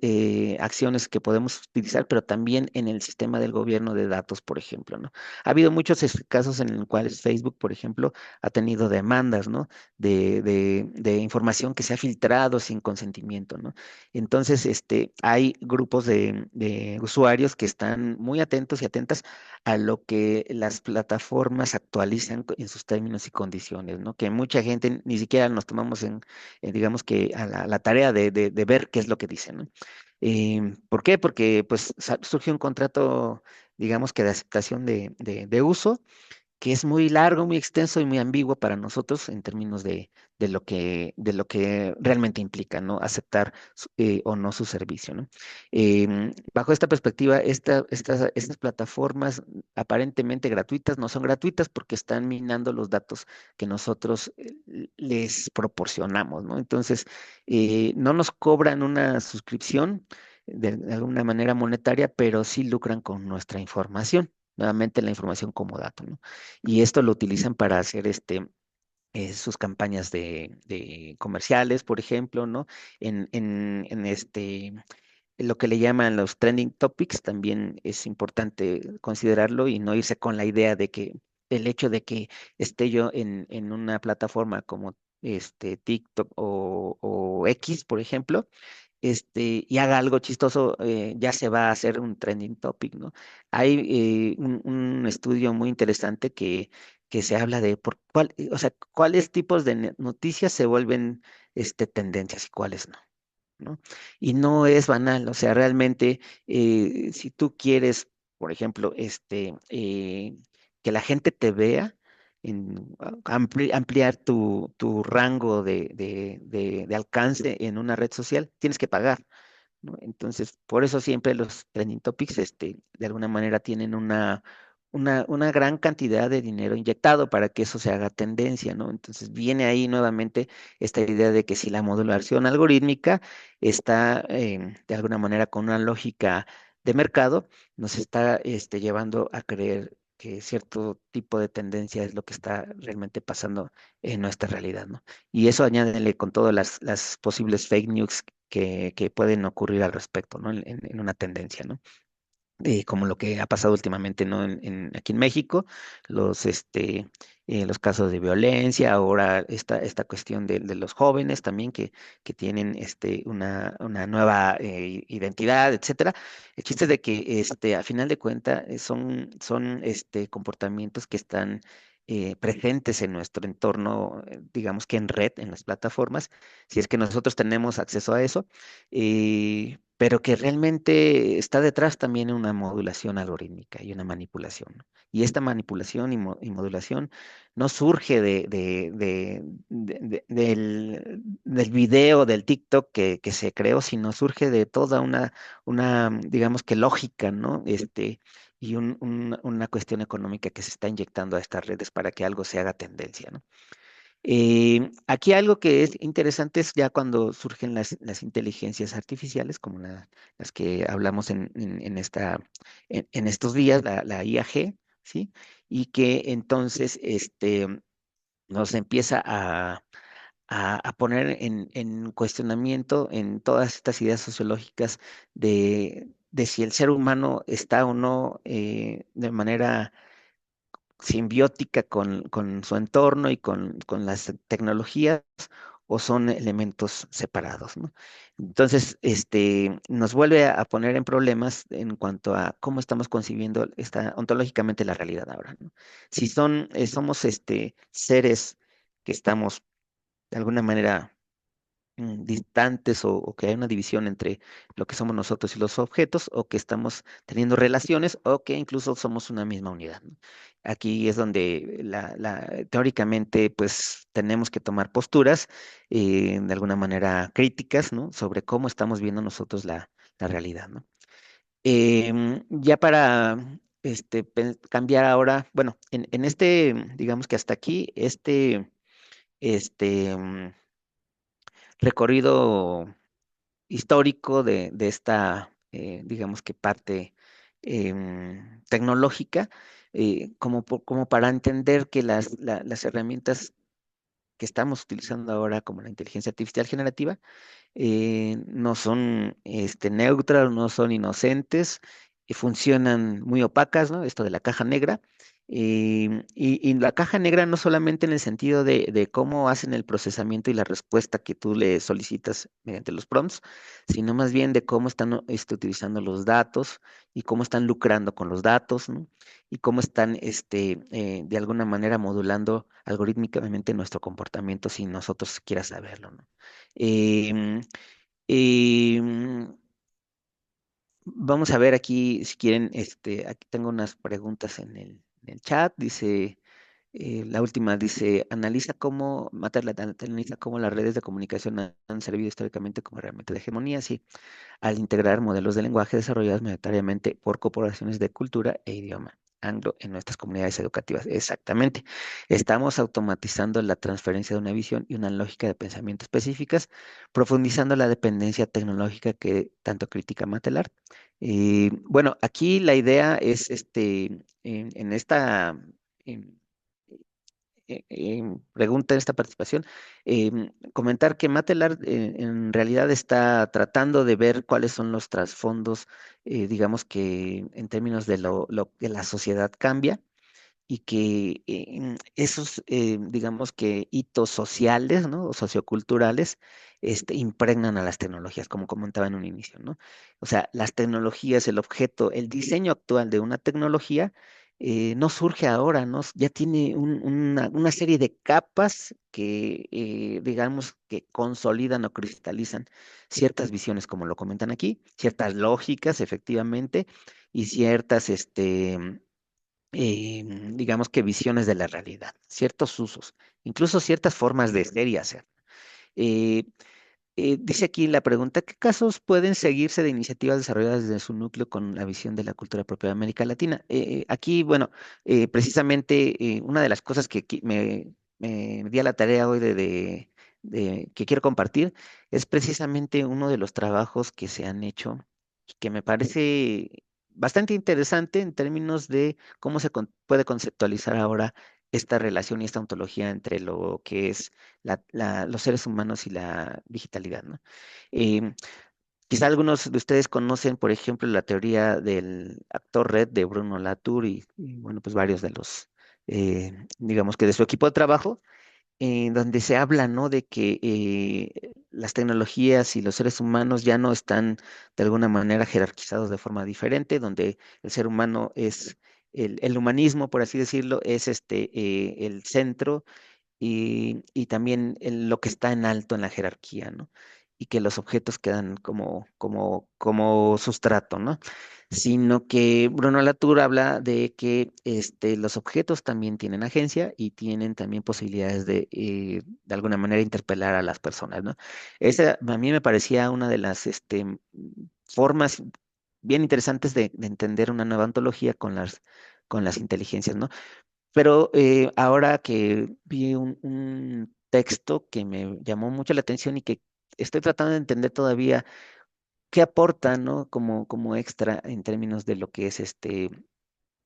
acciones que podemos utilizar, pero también en el sistema del gobierno de datos, por ejemplo, ¿no? Ha habido muchos casos en los cuales Facebook, por ejemplo, ha tenido demandas, ¿no? De información que se ha filtrado sin consentimiento, ¿no? Entonces, hay grupos de usuarios que están muy atentos y atentas a lo que las plataformas actualizan en sus términos y condiciones, ¿no? Que mucha gente ni siquiera nos tomamos digamos que a la tarea de ver qué es lo que dicen, ¿no? ¿Por qué? Porque pues surge un contrato, digamos que de aceptación de uso que es muy largo, muy extenso y muy ambiguo para nosotros en términos de lo que realmente implica, ¿no? Aceptar o no su servicio, ¿no? Bajo esta perspectiva, estas plataformas aparentemente gratuitas no son gratuitas porque están minando los datos que nosotros les proporcionamos, ¿no? Entonces, no nos cobran una suscripción, de alguna manera monetaria, pero sí lucran con nuestra información. Nuevamente la información como dato, ¿no? Y esto lo utilizan para hacer sus campañas de comerciales, por ejemplo, ¿no? En lo que le llaman los trending topics, también es importante considerarlo y no irse con la idea de que el hecho de que esté yo en una plataforma como TikTok o X, por ejemplo, y haga algo chistoso, ya se va a hacer un trending topic, ¿no? Hay un estudio muy interesante que se habla de o sea, cuáles tipos de noticias se vuelven tendencias y cuáles no. ¿No? Y no es banal, o sea, realmente, si tú quieres, por ejemplo, que la gente te vea, ampliar tu rango de alcance en una red social, tienes que pagar. ¿No? Entonces, por eso siempre los trending topics, de alguna manera tienen una gran cantidad de dinero inyectado para que eso se haga tendencia, ¿no? Entonces, viene ahí nuevamente esta idea de que si la modulación algorítmica está, de alguna manera con una lógica de mercado, nos está, llevando a creer que cierto tipo de tendencia es lo que está realmente pasando en nuestra realidad, ¿no? Y eso añádele con todas las posibles fake news que pueden ocurrir al respecto, ¿no? En una tendencia, ¿no? Como lo que ha pasado últimamente, ¿no? Aquí en México, los casos de violencia, ahora esta cuestión de los jóvenes también que tienen una nueva identidad, etcétera. El chiste es de que a final de cuentas son comportamientos que están presentes en nuestro entorno, digamos que en red, en las plataformas, si es que nosotros tenemos acceso a eso, pero que realmente está detrás también una modulación algorítmica y una manipulación, ¿no? Y esta manipulación y modulación no surge del video del TikTok que se creó, sino surge de toda digamos que lógica, ¿no? Y una cuestión económica que se está inyectando a estas redes para que algo se haga tendencia, ¿no? Aquí algo que es interesante es ya cuando surgen las inteligencias artificiales, como las que hablamos en estos días, la IAG, ¿sí? Y que entonces nos empieza a poner en cuestionamiento en todas estas ideas sociológicas de si el ser humano está o no de manera simbiótica con su entorno y con las tecnologías o son elementos separados, ¿no? Entonces, nos vuelve a poner en problemas en cuanto a cómo estamos concibiendo ontológicamente la realidad ahora, ¿no? Si somos seres que estamos de alguna manera distantes o que hay una división entre lo que somos nosotros y los objetos, o que estamos teniendo relaciones, o que incluso somos una misma unidad, ¿no? Aquí es donde teóricamente pues tenemos que tomar posturas de alguna manera críticas, ¿no? Sobre cómo estamos viendo nosotros la realidad, ¿no? Ya para cambiar ahora, bueno, digamos que hasta aquí, este recorrido histórico de esta, digamos que parte tecnológica, como para entender que las herramientas que estamos utilizando ahora, como la inteligencia artificial generativa, no son neutras, no son inocentes, funcionan muy opacas, ¿no? Esto de la caja negra. Y la caja negra no solamente en el sentido de cómo hacen el procesamiento y la respuesta que tú le solicitas mediante los prompts, sino más bien de cómo están utilizando los datos y cómo están lucrando con los datos, ¿no? Y cómo están de alguna manera modulando algorítmicamente nuestro comportamiento sin nosotros siquiera saberlo, ¿no? Em, em, Vamos a ver aquí, si quieren, aquí tengo unas preguntas en el chat. Dice, la última dice, analiza cómo las redes de comunicación han servido históricamente como herramienta de hegemonía, sí, al integrar modelos de lenguaje desarrollados mayoritariamente por corporaciones de cultura e idioma. anglo en nuestras comunidades educativas. Exactamente. Estamos automatizando la transferencia de una visión y una lógica de pensamiento específicas, profundizando la dependencia tecnológica que tanto critica Matelar. Y bueno, aquí la idea es en esta em, pregunta, en esta participación, comentar que Matelar en realidad está tratando de ver cuáles son los trasfondos, digamos que en términos de lo que la sociedad cambia y que esos, digamos que hitos sociales, ¿no? O socioculturales, impregnan a las tecnologías, como comentaba en un inicio, ¿no? O sea, las tecnologías, el objeto, el diseño actual de una tecnología no surge ahora, ¿no? Ya tiene una serie de capas que, digamos, que consolidan o cristalizan ciertas visiones, como lo comentan aquí, ciertas lógicas, efectivamente, y ciertas, digamos que visiones de la realidad, ciertos usos, incluso ciertas formas de ser y hacer. Eh, Dice aquí la pregunta, ¿qué casos pueden seguirse de iniciativas desarrolladas desde su núcleo con la visión de la cultura propia de América Latina? Aquí, bueno, precisamente una de las cosas que me di a la tarea hoy que quiero compartir es precisamente uno de los trabajos que se han hecho y que me parece bastante interesante en términos de cómo puede conceptualizar ahora esta relación y esta ontología entre lo que es los seres humanos y la digitalidad, ¿no? Em, Quizá algunos de ustedes conocen, por ejemplo, la teoría del actor Red de Bruno Latour bueno, pues varios de los, digamos que de su equipo de trabajo, donde se habla, ¿no? De que las tecnologías y los seres humanos ya no están de alguna manera jerarquizados de forma diferente, donde el ser humano es el humanismo, por así decirlo, es el centro y también en lo que está en alto en la jerarquía, ¿no? Y que los objetos quedan como sustrato, ¿no? Sino que Bruno Latour habla de que los objetos también tienen agencia y tienen también posibilidades de alguna manera interpelar a las personas, ¿no? Esa a mí me parecía una de las formas bien interesantes de entender una nueva ontología con las inteligencias, ¿no? Pero ahora que vi un texto que me llamó mucho la atención y que estoy tratando de entender todavía qué aporta, ¿no? Como extra en términos de lo que es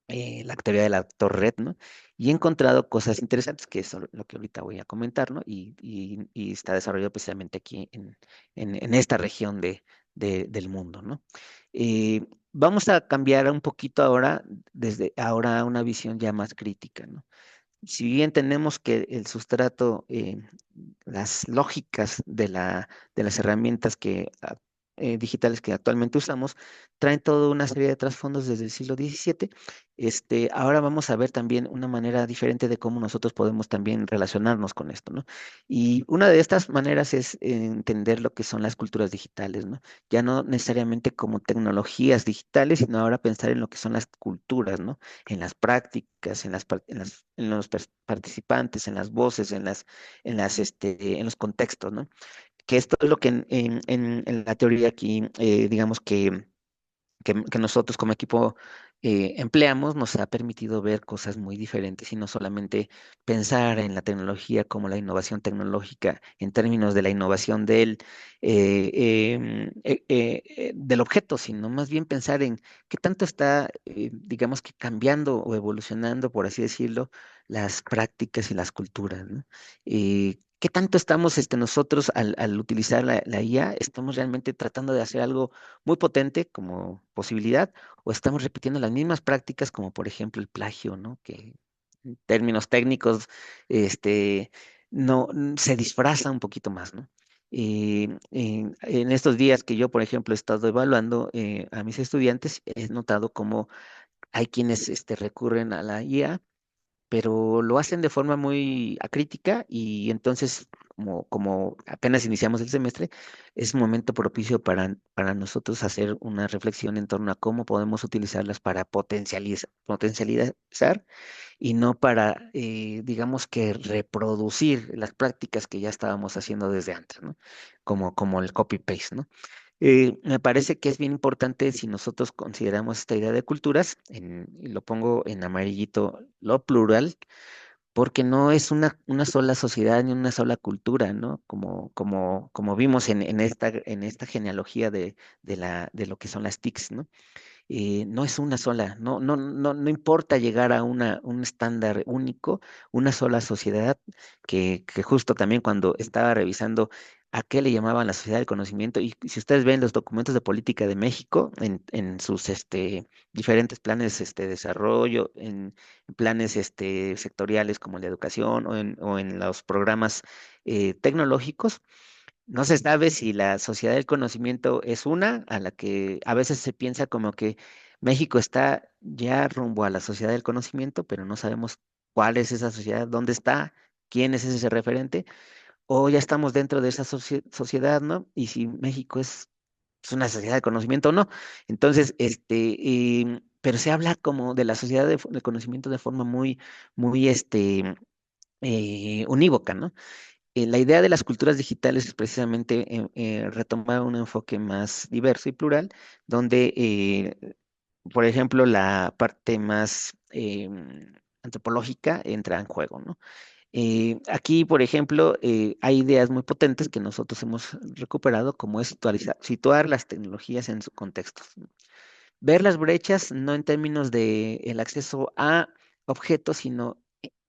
la teoría del actor Red, ¿no? Y he encontrado cosas interesantes, que es lo que ahorita voy a comentar, ¿no? Y está desarrollado precisamente aquí en esta región del mundo, ¿no? Vamos a cambiar un poquito ahora, desde ahora a una visión ya más crítica, ¿no? Si bien tenemos que el sustrato, las lógicas de las herramientas digitales que actualmente usamos, traen toda una serie de trasfondos desde el siglo XVII. Ahora vamos a ver también una manera diferente de cómo nosotros podemos también relacionarnos con esto, ¿no? Y una de estas maneras es entender lo que son las culturas digitales, ¿no? Ya no necesariamente como tecnologías digitales, sino ahora pensar en lo que son las culturas, ¿no? En las prácticas, en los participantes, en las voces, en los contextos, ¿no? Que esto es lo que en la teoría aquí, digamos que nosotros como equipo empleamos, nos ha permitido ver cosas muy diferentes y no solamente pensar en la tecnología como la innovación tecnológica en términos de la innovación del objeto, sino más bien pensar en qué tanto está, digamos que cambiando o evolucionando, por así decirlo, las prácticas y las culturas, ¿no? ¿Qué tanto estamos nosotros al utilizar la IA? ¿Estamos realmente tratando de hacer algo muy potente como posibilidad, o estamos repitiendo las mismas prácticas como por ejemplo el plagio, ¿no? Que en términos técnicos, este, no se disfraza un poquito más, ¿no? En estos días que yo, por ejemplo, he estado evaluando a mis estudiantes, he notado cómo hay quienes recurren a la IA, pero lo hacen de forma muy acrítica y entonces, como apenas iniciamos el semestre, es un momento propicio para nosotros hacer una reflexión en torno a cómo podemos utilizarlas para potencializar y no para, digamos que reproducir las prácticas que ya estábamos haciendo desde antes, ¿no? Como el copy-paste, ¿no? Me parece que es bien importante si nosotros consideramos esta idea de culturas, y lo pongo en amarillito, lo plural, porque no es una sola sociedad ni una sola cultura, ¿no? Como vimos en esta genealogía de lo que son las TICs, ¿no? No es una sola, no importa llegar a un estándar único, una sola sociedad, que justo también cuando estaba revisando a qué le llamaban la sociedad del conocimiento, y si ustedes ven los documentos de política de México en sus diferentes planes de desarrollo, en planes sectoriales como la educación o en los programas tecnológicos, no se sabe si la sociedad del conocimiento es una a la que a veces se piensa como que México está ya rumbo a la sociedad del conocimiento, pero no sabemos cuál es esa sociedad, dónde está, quién es ese referente, o ya estamos dentro de esa sociedad, ¿no? Y si México es una sociedad de conocimiento o no. Entonces, pero se habla como de la sociedad del conocimiento de forma muy, unívoca, ¿no? La idea de las culturas digitales es precisamente retomar un enfoque más diverso y plural, donde, por ejemplo, la parte más antropológica entra en juego, ¿no? Aquí, por ejemplo, hay ideas muy potentes que nosotros hemos recuperado, como es situar las tecnologías en su contexto. Ver las brechas no en términos de el acceso a objetos, sino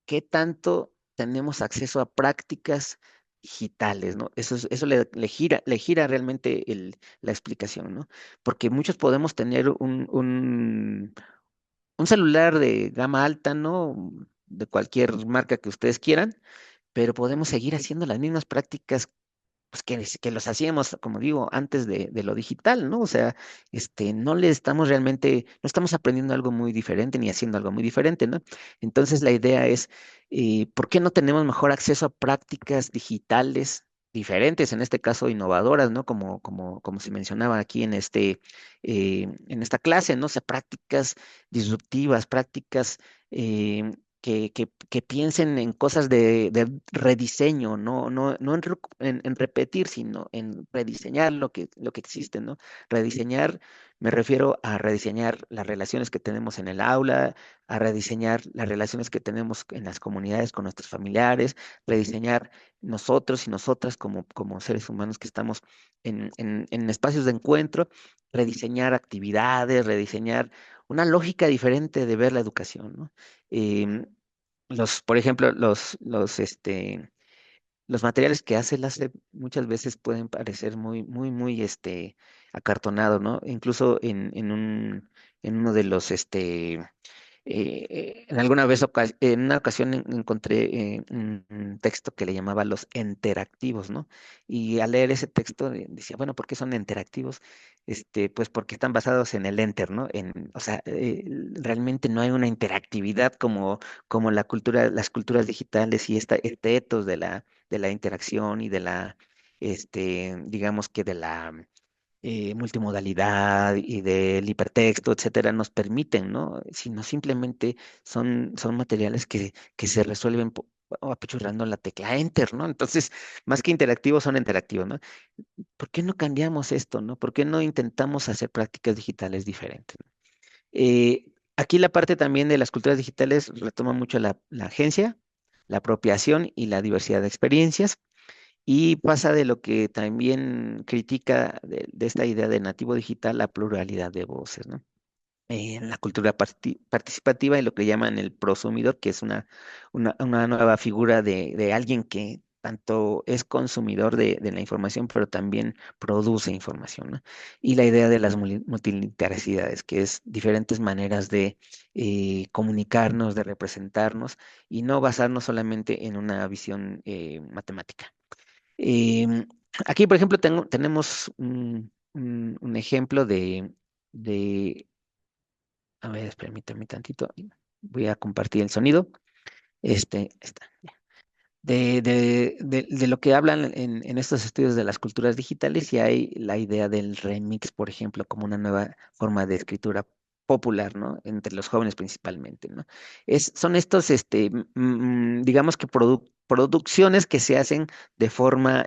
qué tanto tenemos acceso a prácticas digitales, ¿no? Eso le gira realmente la explicación, ¿no? Porque muchos podemos tener un celular de gama alta, ¿no? De cualquier marca que ustedes quieran, pero podemos seguir haciendo las mismas prácticas pues que los hacíamos, como digo, antes de lo digital, ¿no? O sea, no le estamos realmente, no estamos aprendiendo algo muy diferente ni haciendo algo muy diferente, ¿no? Entonces la idea es, ¿por qué no tenemos mejor acceso a prácticas digitales diferentes, en este caso innovadoras, ¿no? Como se mencionaba aquí en esta clase, ¿no? O sea, prácticas disruptivas, prácticas que piensen en cosas de rediseño, no en repetir, sino en rediseñar lo que existe, ¿no? Rediseñar, me refiero a rediseñar las relaciones que tenemos en el aula, a rediseñar las relaciones que tenemos en las comunidades con nuestros familiares, rediseñar nosotros y nosotras como seres humanos que estamos en espacios de encuentro, rediseñar actividades, rediseñar una lógica diferente de ver la educación, ¿no? Em, por ejemplo, los materiales que hace láser muchas veces pueden parecer muy, acartonados, ¿no? Incluso en uno de los, en alguna vez, en una ocasión encontré un texto que le llamaba los interactivos, ¿no? Y al leer ese texto decía, bueno, ¿por qué son interactivos? Pues porque están basados en el enter, ¿no? O sea, realmente no hay una interactividad como las culturas digitales y este etos de la interacción y de digamos que de la multimodalidad y del hipertexto, etcétera, nos permiten, ¿no? Sino simplemente son materiales que se resuelven apachurrando la tecla Enter, ¿no? Entonces, más que interactivos, son interactivos, ¿no? ¿Por qué no cambiamos esto, ¿no? ¿Por qué no intentamos hacer prácticas digitales diferentes? Aquí la parte también de las culturas digitales retoma mucho la agencia, la apropiación y la diversidad de experiencias. Y pasa de lo que también critica de esta idea de nativo digital, la pluralidad de voces, ¿no? En la cultura participativa y lo que llaman el prosumidor, que es una nueva figura de alguien que tanto es consumidor de la información, pero también produce información, ¿no? Y la idea de las multiliteracidades, que es diferentes maneras de comunicarnos, de representarnos y no basarnos solamente en una visión matemática. Em, Aquí, por ejemplo, tenemos un ejemplo de, a ver, permítame tantito, voy a compartir el sonido. Está. De lo que hablan en estos estudios de las culturas digitales, y hay la idea del remix, por ejemplo, como una nueva forma de escritura popular, ¿no? Entre los jóvenes principalmente, ¿no? Son estos, digamos que producciones que se hacen de forma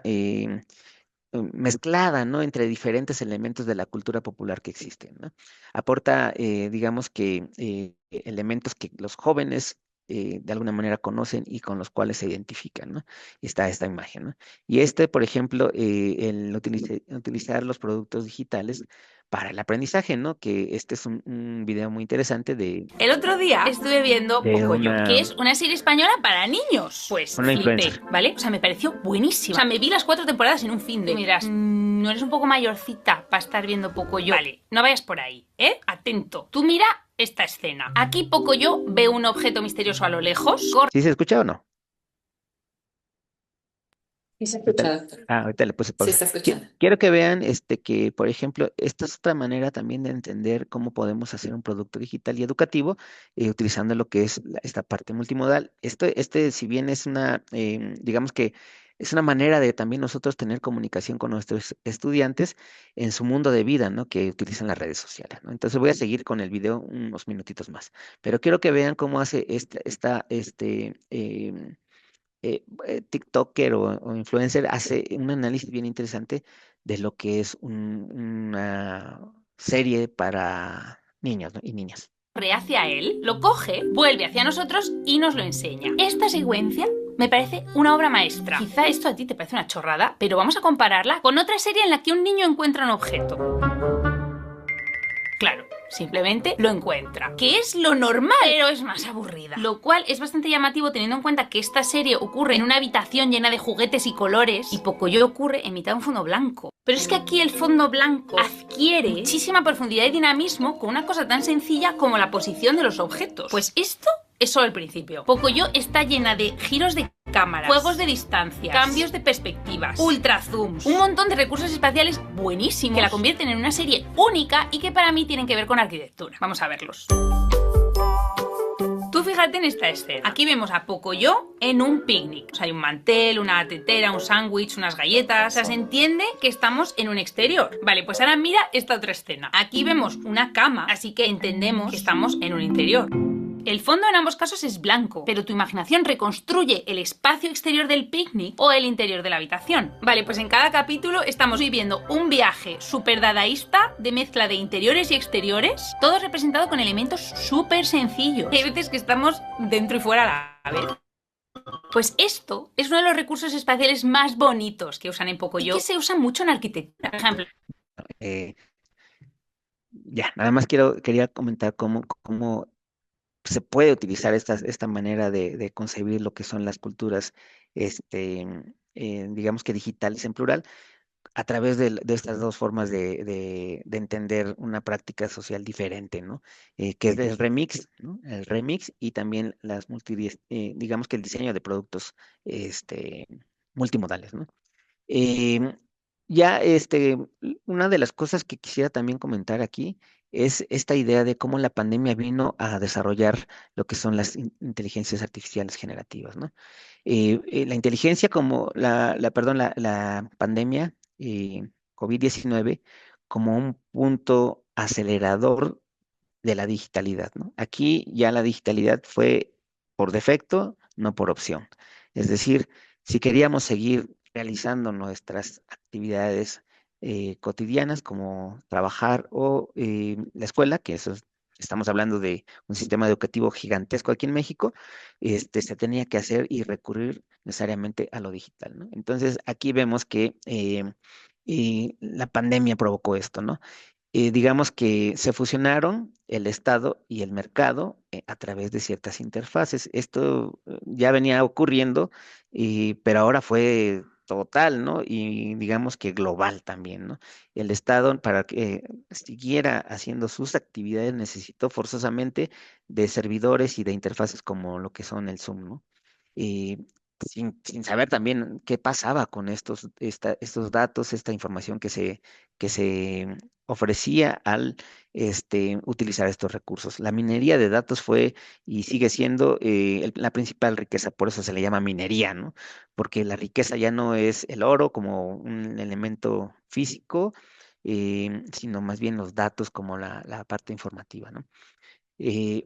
mezclada, ¿no? Entre diferentes elementos de la cultura popular que existen, ¿no? Aporta, digamos que, elementos que los jóvenes de alguna manera conocen y con los cuales se identifican, ¿no? Está esta imagen, ¿no? Y este, por ejemplo, utilizar los productos digitales para el aprendizaje, ¿no? Que este es un video muy interesante El otro día estuve viendo de Pocoyo, que es una serie española para niños. Pues una flipé, influencer. ¿vale? O sea, me pareció buenísima. O sea, me vi las 4 temporadas en un fin de... Y miras, no eres un poco mayorcita para estar viendo Pocoyo. Vale, no vayas por ahí, ¿eh? Atento. Tú mira esta escena. Aquí Pocoyo ve un objeto misterioso a lo lejos. ¿Sí se escucha o no? ¿Sí se Ahorita, escucha, doctor? ahorita le puse Sí pausa. está escuchando. Quiero que vean que, por ejemplo, esta es otra manera también de entender cómo podemos hacer un producto digital y educativo utilizando lo que es esta parte multimodal. Si bien es digamos que es una manera de también nosotros tener comunicación con nuestros estudiantes en su mundo de vida, ¿no? Que utilizan las redes sociales, ¿no? Entonces voy a seguir con el video unos minutitos más, pero quiero que vean cómo hace TikToker o influencer hace un análisis bien interesante de lo que es una serie para niños, ¿no? Y niñas. Corre hacia él, lo coge, vuelve hacia nosotros y nos lo enseña. Esta secuencia me parece una obra maestra. Quizá esto a ti te parece una chorrada, pero vamos a compararla con otra serie en la que un niño encuentra un objeto. Claro, simplemente lo encuentra, que es lo normal, pero es más aburrida. Lo cual es bastante llamativo teniendo en cuenta que esta serie ocurre en una habitación llena de juguetes y colores y Pocoyo ocurre en mitad de un fondo blanco. Pero es que aquí el fondo blanco adquiere muchísima profundidad y dinamismo con una cosa tan sencilla como la posición de los objetos. Pues esto es solo el principio. Pocoyo está llena de giros de cámaras, juegos de distancia, cambios de perspectivas, ultra zooms, un montón de recursos espaciales buenísimos que la convierten en una serie única y que para mí tienen que ver con arquitectura. Vamos a verlos. Tú fíjate en esta escena. Aquí vemos a Pocoyo en un picnic. O sea, hay un mantel, una tetera, un sándwich, unas galletas. O sea, se entiende que estamos en un exterior. Vale, pues ahora mira esta otra escena. Aquí vemos una cama, así que entendemos que estamos en un interior. El fondo en ambos casos es blanco, pero tu imaginación reconstruye el espacio exterior del picnic o el interior de la habitación. Vale, pues en cada capítulo estamos viviendo un viaje súper dadaísta de mezcla de interiores y exteriores, todo representado con elementos súper sencillos. Hay veces que estamos dentro y fuera a la vez. Pues esto es uno de los recursos espaciales más bonitos que usan en Pocoyo y que se usa mucho en arquitectura. Por ejemplo, Eh, ya, nada más quería comentar cómo se puede utilizar esta manera de concebir lo que son las culturas, digamos que digitales en plural, a través de estas dos formas de entender una práctica social diferente, ¿no? Que es el remix, ¿no? El remix y también digamos que el diseño de productos este, multimodales, ¿no? Em, ya, una de las cosas que quisiera también comentar aquí es esta idea de cómo la pandemia vino a desarrollar lo que son las inteligencias artificiales generativas, ¿no? La inteligencia como perdón, la pandemia COVID-19 como un punto acelerador de la digitalidad, ¿no? Aquí ya la digitalidad fue por defecto, no por opción. Es decir, si queríamos seguir realizando nuestras actividades cotidianas como trabajar o la escuela, estamos hablando de un sistema educativo gigantesco aquí en México, se tenía que hacer y recurrir necesariamente a lo digital, ¿no? Entonces, aquí vemos que la pandemia provocó esto, ¿no? Digamos que se fusionaron el Estado y el mercado a través de ciertas interfaces. Esto ya venía ocurriendo, pero ahora fue total, ¿no? Y digamos que global también, ¿no? El Estado, para que siguiera haciendo sus actividades, necesitó forzosamente de servidores y de interfaces como lo que son el Zoom, ¿no? Eh, sin saber también qué pasaba con estos datos, esta información que se ofrecía al utilizar estos recursos. La minería de datos fue y sigue siendo la principal riqueza, por eso se le llama minería, ¿no? Porque la riqueza ya no es el oro como un elemento físico, sino más bien los datos como la parte informativa, ¿no?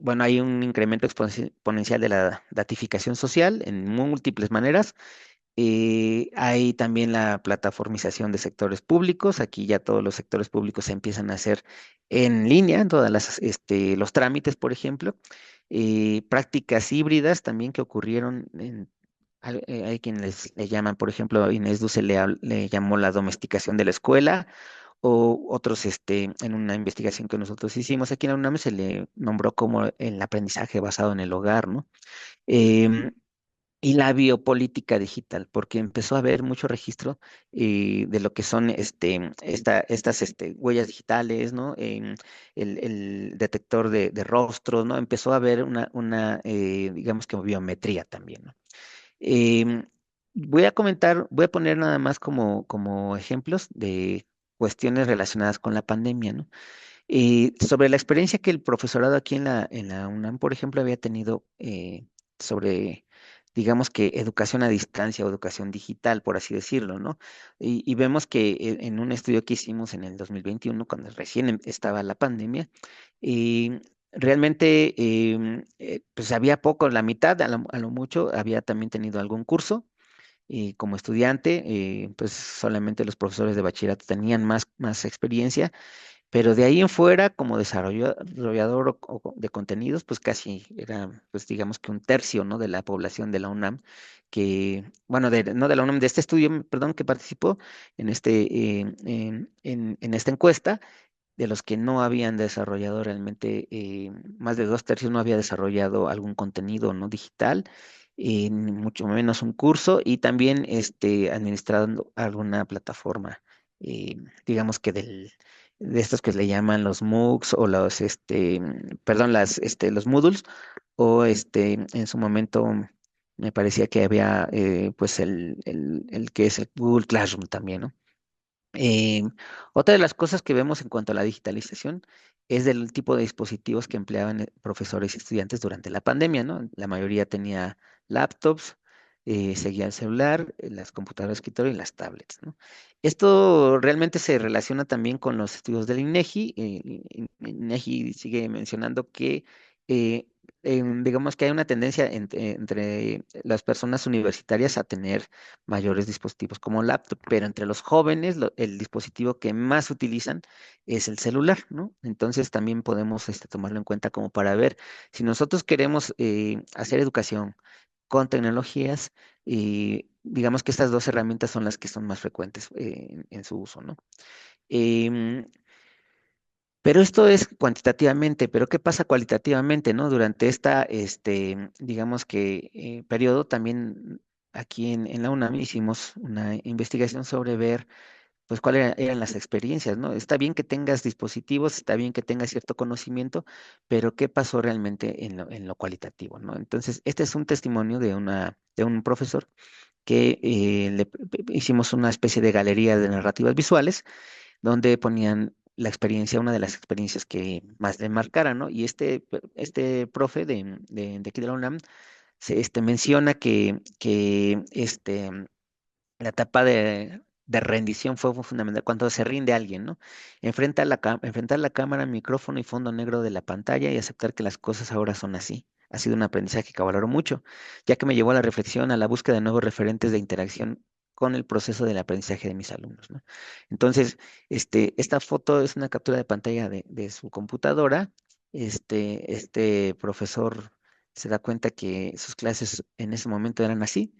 Bueno, hay un incremento exponencial de la datificación social en múltiples maneras Hay también la plataformización de sectores públicos. Aquí ya todos los sectores públicos se empiezan a hacer en línea, todas los trámites, por ejemplo. Prácticas híbridas también que ocurrieron hay quienes le llaman, por ejemplo, Inés Duce le llamó la domesticación de la escuela, o otros, en una investigación que nosotros hicimos aquí en la UNAM se le nombró como el aprendizaje basado en el hogar, ¿no? Em, y la biopolítica digital, porque empezó a haber mucho registro de lo que son estas huellas digitales, ¿no? El detector de rostros, ¿no? Empezó a haber digamos que biometría también, ¿no? Em, voy a poner nada más como ejemplos de cuestiones relacionadas con la pandemia, ¿no? Sobre la experiencia que el profesorado aquí en la UNAM, por ejemplo, había tenido sobre, digamos que educación a distancia o educación digital, por así decirlo, ¿no? Y vemos que en un estudio que hicimos en el 2021, cuando recién estaba la pandemia, realmente pues había poco, la mitad, a lo mucho, había también tenido algún curso. Y como estudiante, pues solamente los profesores de bachillerato tenían más experiencia, pero de ahí en fuera, como desarrollador de contenidos, pues casi era, pues digamos que un tercio, ¿no? De la población de la UNAM, bueno, no de la UNAM, de este estudio, perdón, que participó en esta encuesta, de los que no habían desarrollado realmente, más de dos tercios no había desarrollado algún contenido no digital, ni mucho menos un curso, y también administrando alguna plataforma, digamos que de estos que le llaman los MOOCs o perdón, los Moodles, o en su momento me parecía que había pues el que es el Google Classroom también, ¿no? Eh, Otra de las cosas que vemos en cuanto a la digitalización es del tipo de dispositivos que empleaban profesores y estudiantes durante la pandemia, ¿no? La mayoría tenía laptops, seguía el celular, las computadoras de escritorio y las tablets, ¿no? Esto realmente se relaciona también con los estudios del INEGI. INEGI sigue mencionando que eh, digamos que hay una tendencia entre las personas universitarias a tener mayores dispositivos como laptop, pero entre los jóvenes el dispositivo que más utilizan es el celular, ¿no? Entonces también podemos tomarlo en cuenta como para ver si nosotros queremos hacer educación con tecnologías, y digamos que estas dos herramientas son las que son más frecuentes en su uso, ¿no? Em, pero esto es cuantitativamente, pero ¿qué pasa cualitativamente, no? Durante digamos que periodo también aquí en la UNAM hicimos una investigación sobre ver, pues, cuáles eran las experiencias, ¿no? Está bien que tengas dispositivos, está bien que tengas cierto conocimiento, pero ¿qué pasó realmente en lo cualitativo, ¿no? Entonces, este es un testimonio de un profesor que hicimos una especie de galería de narrativas visuales donde ponían la experiencia, una de las experiencias que más le marcaran, ¿no? Y este profe de aquí de la UNAM menciona que la etapa de rendición fue fundamental cuando se rinde alguien, ¿no? Enfrentar la cámara, micrófono y fondo negro de la pantalla y aceptar que las cosas ahora son así. Ha sido un aprendizaje que valoro mucho, ya que me llevó a la reflexión, a la búsqueda de nuevos referentes de interacción con el proceso del aprendizaje de mis alumnos, ¿no? Entonces, esta foto es una captura de pantalla de su computadora. Este profesor se da cuenta que sus clases en ese momento eran así.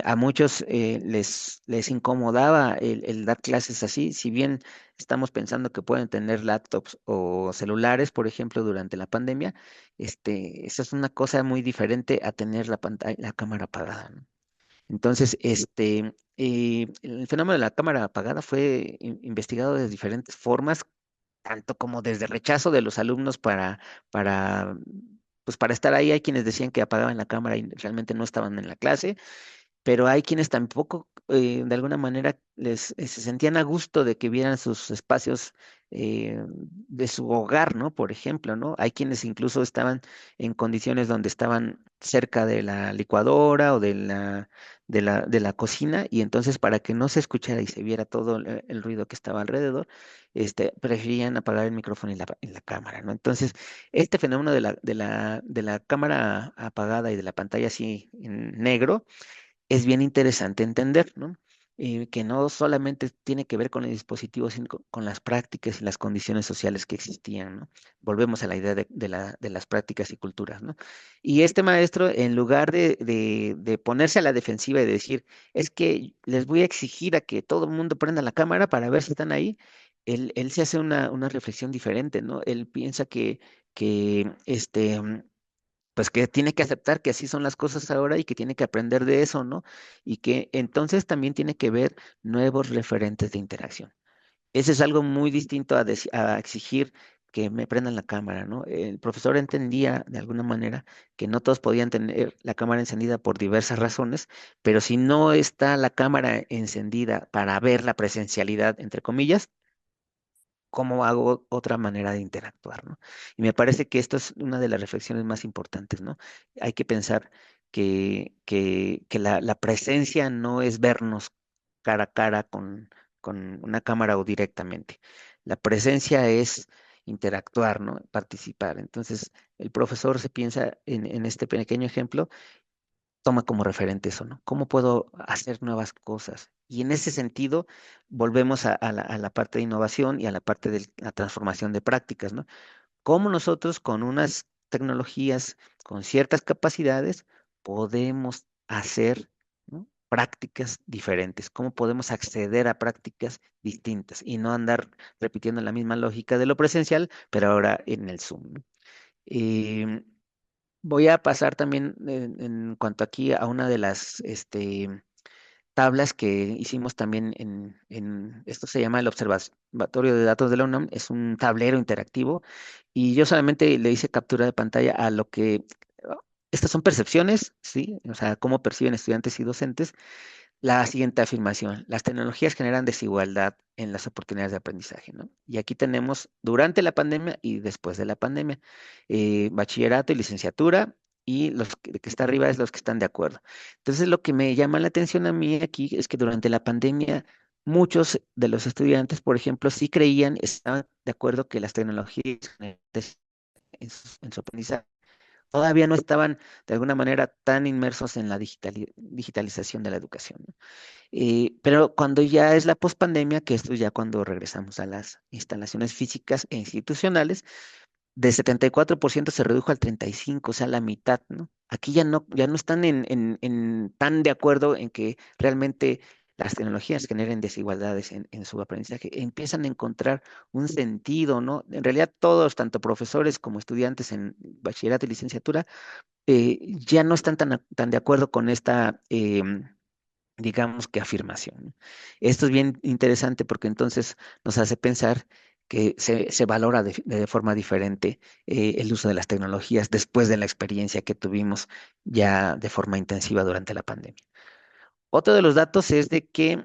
A muchos les incomodaba el dar clases así, si bien estamos pensando que pueden tener laptops o celulares, por ejemplo, durante la pandemia. Esa es una cosa muy diferente a tener la pantalla, la cámara apagada, ¿no? Entonces, el fenómeno de la cámara apagada fue investigado de diferentes formas, tanto como desde rechazo de los alumnos para, pues para estar ahí. Hay quienes decían que apagaban la cámara y realmente no estaban en la clase, pero hay quienes tampoco, de alguna manera, se sentían a gusto de que vieran sus espacios de su hogar, ¿no? Por ejemplo, ¿no? Hay quienes incluso estaban en condiciones donde estaban cerca de la licuadora o de la cocina, y entonces, para que no se escuchara y se viera todo el ruido que estaba alrededor, preferían apagar el micrófono y la cámara, ¿no? Entonces, este fenómeno de la cámara apagada y de la pantalla así en negro es bien interesante entender, ¿no? Que no solamente tiene que ver con el dispositivo, sino con las prácticas y las condiciones sociales que existían, ¿no? Volvemos a la idea de las prácticas y culturas, ¿no? Y este maestro, en lugar de ponerse a la defensiva y decir, es que les voy a exigir a que todo el mundo prenda la cámara para ver si están ahí, él se hace una reflexión diferente, ¿no? Él piensa que pues que tiene que aceptar que así son las cosas ahora y que tiene que aprender de eso, ¿no? Y que entonces también tiene que ver nuevos referentes de interacción. Ese es algo muy distinto a exigir que me prendan la cámara, ¿no? El profesor entendía de alguna manera que no todos podían tener la cámara encendida por diversas razones, pero si no está la cámara encendida para ver la presencialidad, entre comillas, cómo hago otra manera de interactuar, ¿no? Y me parece que esto es una de las reflexiones más importantes, ¿no? Hay que pensar que la presencia no es vernos cara a cara con una cámara o directamente. La presencia es interactuar, ¿no? Participar. Entonces, el profesor se piensa en este pequeño ejemplo toma como referente eso, ¿no? ¿Cómo puedo hacer nuevas cosas? Y en ese sentido, volvemos a la parte de innovación y a la parte de la transformación de prácticas, ¿no? ¿Cómo nosotros con unas tecnologías, con ciertas capacidades, podemos hacer, ¿no? prácticas diferentes? ¿Cómo podemos acceder a prácticas distintas y no andar repitiendo la misma lógica de lo presencial, pero ahora en el Zoom, ¿no? Em, Voy a pasar también en cuanto aquí a una de las tablas que hicimos también esto se llama el Observatorio de Datos de la UNAM, es un tablero interactivo y yo solamente le hice captura de pantalla a lo que, estas son percepciones, ¿sí? O sea, cómo perciben estudiantes y docentes la siguiente afirmación: las tecnologías generan desigualdad en las oportunidades de aprendizaje, ¿no? Y aquí tenemos durante la pandemia y después de la pandemia, bachillerato y licenciatura, y los que está arriba es los que están de acuerdo. Entonces, lo que me llama la atención a mí aquí es que durante la pandemia, muchos de los estudiantes, por ejemplo, sí creían, estaban de acuerdo que las tecnologías generan en su aprendizaje todavía no estaban de alguna manera tan inmersos en la digitalización de la educación, ¿no? Pero cuando ya es la pospandemia, que esto ya cuando regresamos a las instalaciones físicas e institucionales, de 74% se redujo al 35%, o sea, la mitad, ¿no? Aquí ya no están tan de acuerdo en que realmente las tecnologías generen desigualdades en su aprendizaje. Empiezan a encontrar un sentido, ¿no? En realidad todos, tanto profesores como estudiantes en bachillerato y licenciatura, ya no están tan de acuerdo con esta digamos que afirmación, ¿no? Esto es bien interesante porque entonces nos hace pensar que se valora de forma diferente el uso de las tecnologías después de la experiencia que tuvimos ya de forma intensiva durante la pandemia. Otro de los datos es de que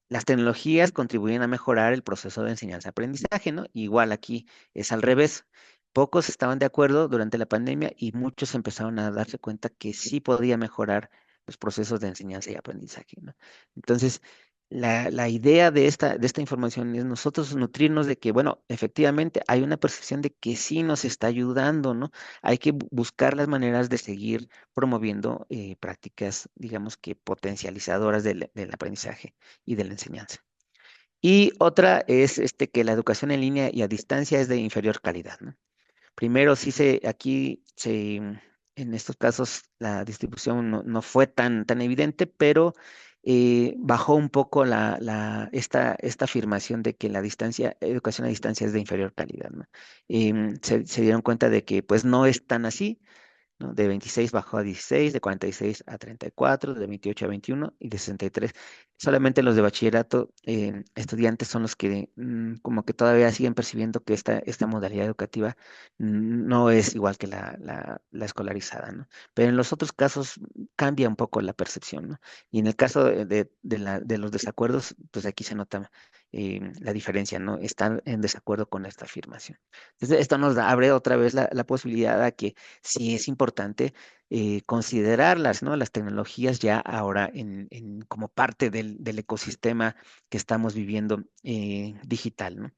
las tecnologías contribuyen a mejorar el proceso de enseñanza-aprendizaje, ¿no? Igual aquí es al revés. Pocos estaban de acuerdo durante la pandemia y muchos empezaron a darse cuenta que sí podía mejorar los procesos de enseñanza y aprendizaje, ¿no? Entonces, la idea de esta información es nosotros nutrirnos de que, bueno, efectivamente hay una percepción de que sí nos está ayudando, ¿no? Hay que buscar las maneras de seguir promoviendo prácticas, digamos que potencializadoras del aprendizaje y de la enseñanza. Y otra es que la educación en línea y a distancia es de inferior calidad, ¿no? Primero, en estos casos la distribución no fue tan evidente, pero bajó un poco esta afirmación de que educación a distancia es de inferior calidad, ¿no? Se dieron cuenta de que pues no es tan así, ¿no? De 26 bajó a 16, de 46 a 34, de 28 a 21 y de 63. Solamente los de bachillerato, estudiantes son los que como que todavía siguen percibiendo que esta modalidad educativa no es igual que la escolarizada, ¿no? Pero en los otros casos cambia un poco la percepción, ¿no? Y en el caso de los desacuerdos, pues aquí se nota la diferencia, ¿no? Están en desacuerdo con esta afirmación. Entonces, esto abre otra vez la posibilidad a que sí es importante considerarlas, ¿no? Las tecnologías ya ahora como parte del ecosistema que estamos viviendo digital, ¿no?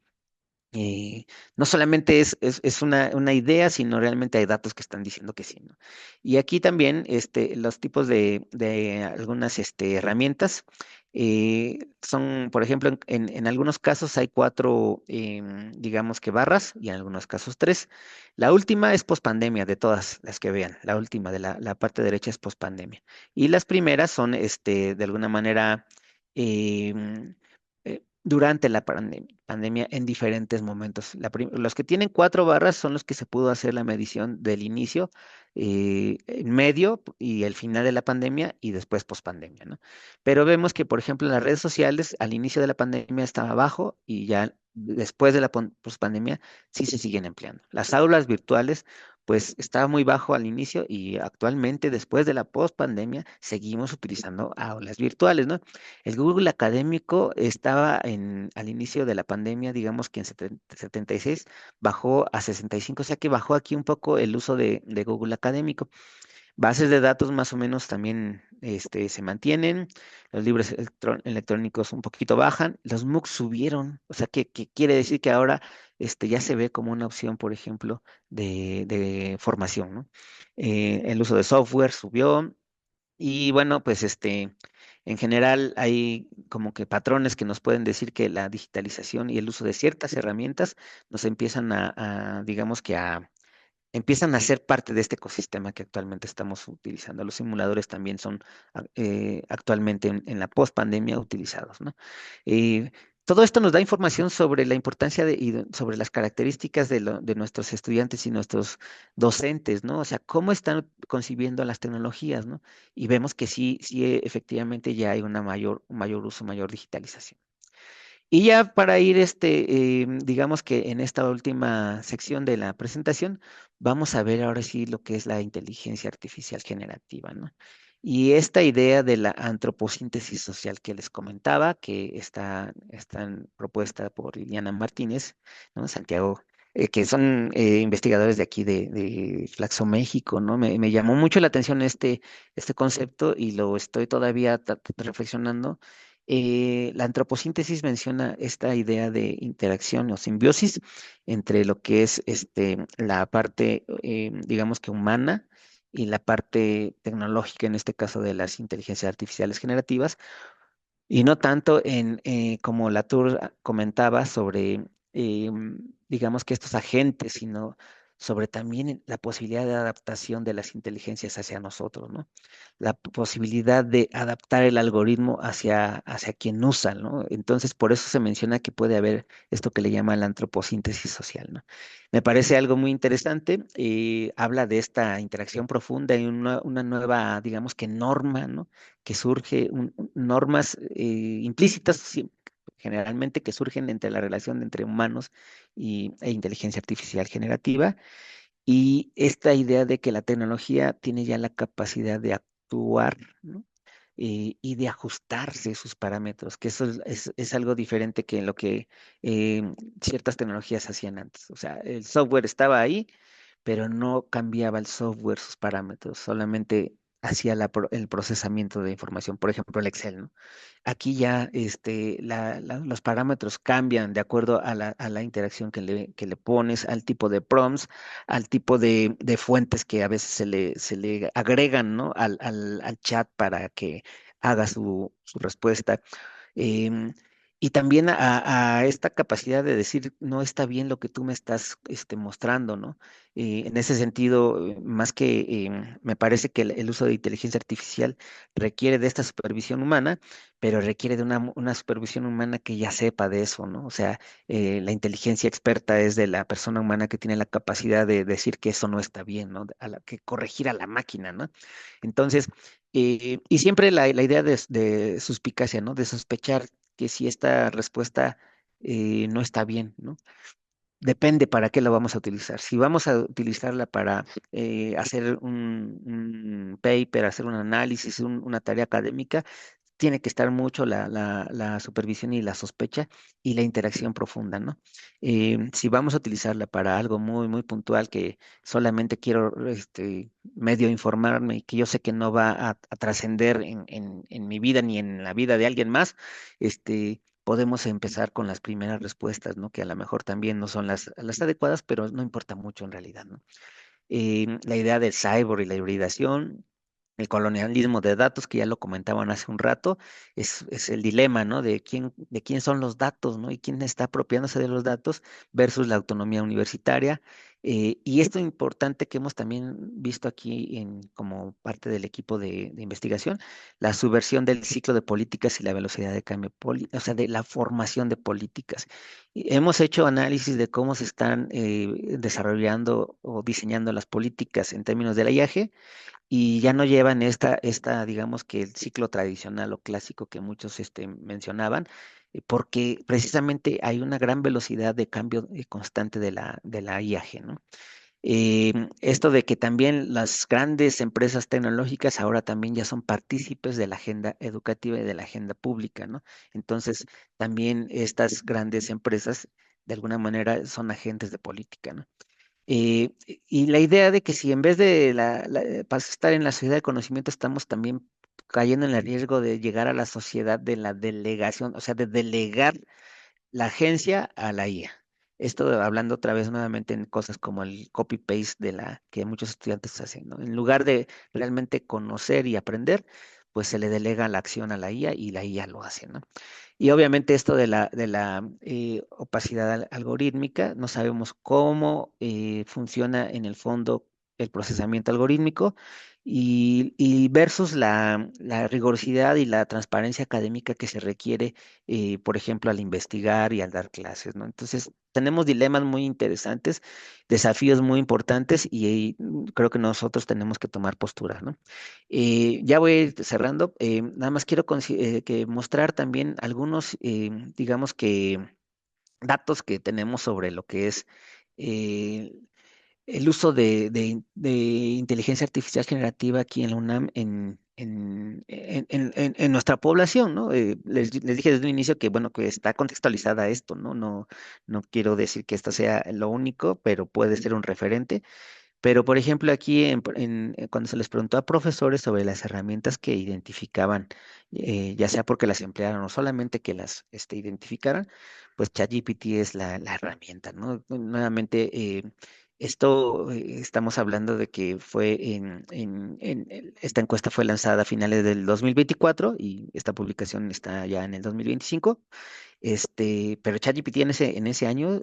eh, no solamente es una idea, sino realmente hay datos que están diciendo que sí, ¿no? Y aquí también los tipos de algunas herramientas son, por ejemplo, en algunos casos hay cuatro, digamos que barras, y en algunos casos tres. La última es pospandemia, de todas las que vean. La última de la parte derecha es pospandemia. Y las primeras son, de alguna manera, em, durante la pandemia en diferentes momentos. Los que tienen cuatro barras son los que se pudo hacer la medición del inicio, en medio y el final de la pandemia y después pospandemia, ¿no? Pero vemos que, por ejemplo, en las redes sociales al inicio de la pandemia estaba bajo y ya después de la pospandemia sí se siguen empleando. Las aulas virtuales pues estaba muy bajo al inicio y actualmente, después de la pospandemia, seguimos utilizando aulas virtuales, ¿no? El Google académico estaba al inicio de la pandemia, digamos que en 76, bajó a 65, o sea que bajó aquí un poco el uso de Google académico. Bases de datos más o menos también se mantienen, los libros electrónicos un poquito bajan, los MOOCs subieron, o sea que quiere decir que ahora ya se ve como una opción, por ejemplo, de formación, ¿no? El uso de software subió, y bueno, pues en general hay como que patrones que nos pueden decir que la digitalización y el uso de ciertas herramientas nos empiezan digamos que empiezan a ser parte de este ecosistema que actualmente estamos utilizando. Los simuladores también son actualmente en la post-pandemia utilizados, ¿no? Eh, Todo esto nos da información sobre la importancia sobre las características de nuestros estudiantes y nuestros docentes, ¿no? O sea, cómo están concibiendo las tecnologías, ¿no? Y vemos que sí, sí, efectivamente ya hay un mayor uso, mayor digitalización. Y ya para ir, digamos que en esta última sección de la presentación, vamos a ver ahora sí lo que es la inteligencia artificial generativa, ¿no? Y esta idea de la antropocíntesis social que les comentaba, que está propuesta por Liliana Martínez, ¿no? Santiago, que son investigadores de aquí de Flaxo, México, ¿no? Me llamó mucho la atención este concepto y lo estoy todavía reflexionando. La antropocíntesis menciona esta idea de interacción o simbiosis entre lo que es la parte, digamos que humana, y la parte tecnológica, en este caso de las inteligencias artificiales generativas, y no tanto como Latour comentaba sobre, digamos que estos agentes, sino sobre también la posibilidad de adaptación de las inteligencias hacia nosotros, ¿no? La posibilidad de adaptar el algoritmo hacia quien usa, ¿no? Entonces, por eso se menciona que puede haber esto que le llama la antropocíntesis social, ¿no? Me parece algo muy interesante. Habla de esta interacción profunda y una nueva, digamos que norma, ¿no? Que surge, normas implícitas, sí, generalmente que surgen entre la relación entre humanos e inteligencia artificial generativa, y esta idea de que la tecnología tiene ya la capacidad de actuar, ¿no? Y de ajustarse sus parámetros, que eso es algo diferente que en lo que eh, ciertas tecnologías hacían antes. O sea, el software estaba ahí, pero no cambiaba el software sus parámetros, solamente hacía el procesamiento de información, por ejemplo, el Excel, ¿no? Aquí ya los parámetros cambian de acuerdo a la interacción que le pones, al tipo de prompts, al tipo de fuentes que a veces se le agregan, ¿no? Al chat para que haga su respuesta. Em, y también a esta capacidad de decir, no está bien lo que tú me estás mostrando, ¿no? En ese sentido, más que me parece que el uso de inteligencia artificial requiere de esta supervisión humana, pero requiere de una supervisión humana que ya sepa de eso, ¿no? O sea, la inteligencia experta es de la persona humana que tiene la capacidad de decir que eso no está bien, ¿no? Que corregir a la máquina, ¿no? Entonces, y siempre la idea de suspicacia, ¿no? De sospechar que si esta respuesta no está bien, ¿no? Depende para qué la vamos a utilizar. Si vamos a utilizarla para hacer un paper, hacer un análisis, una tarea académica, tiene que estar mucho la supervisión y la sospecha y la interacción profunda, ¿no? Si vamos a utilizarla para algo muy, muy puntual que solamente quiero medio informarme y que yo sé que no va a trascender en mi vida ni en la vida de alguien más, este, podemos empezar con las primeras respuestas, ¿no? Que a lo mejor también no son las adecuadas, pero no importa mucho en realidad, ¿no? La idea del cyborg y la hibridación, el colonialismo de datos, que ya lo comentaban hace un rato, es el dilema, ¿no? De quién son los datos, ¿no? Y quién está apropiándose de los datos versus la autonomía universitaria. Y esto importante que hemos también visto aquí como parte del equipo de investigación, la subversión del ciclo de políticas y la velocidad de cambio, o sea, de la formación de políticas. Y hemos hecho análisis de cómo se están desarrollando o diseñando las políticas en términos del IAG y ya no llevan digamos que el ciclo tradicional o clásico que muchos mencionaban, porque precisamente hay una gran velocidad de cambio constante de la IAG, ¿no? Esto de que también las grandes empresas tecnológicas ahora también ya son partícipes de la agenda educativa y de la agenda pública, ¿no? Entonces, también estas grandes empresas, de alguna manera, son agentes de política, ¿no? Y la idea de que si en vez de para estar en la sociedad de conocimiento estamos también cayendo en el riesgo de llegar a la sociedad de la delegación, o sea, de delegar la agencia a la IA. Esto hablando otra vez nuevamente en cosas como el copy-paste de la que muchos estudiantes hacen, ¿no? En lugar de realmente conocer y aprender, pues se le delega la acción a la IA y la IA lo hace, ¿no? Y obviamente esto de la opacidad algorítmica, no sabemos cómo funciona en el fondo el procesamiento algorítmico y versus la rigurosidad y la transparencia académica que se requiere, por ejemplo, al investigar y al dar clases, ¿no? Entonces, tenemos dilemas muy interesantes, desafíos muy importantes y creo que nosotros tenemos que tomar posturas, ¿no? Ya voy a ir cerrando. Nada más quiero que mostrar también algunos, digamos que, datos que tenemos sobre lo que es eh, el uso de inteligencia artificial generativa aquí en la UNAM en nuestra población, ¿no? Les dije desde un inicio que, bueno, que está contextualizada esto, ¿no? No quiero decir que esto sea lo único, pero puede ser un referente. Pero, por ejemplo, aquí cuando se les preguntó a profesores sobre las herramientas que identificaban, ya sea porque las emplearon o solamente que las identificaran, pues ChatGPT es la herramienta, ¿no? Nuevamente, esto estamos hablando de que esta encuesta fue lanzada a finales del 2024 y esta publicación está ya en el 2025. Pero ChatGPT en ese año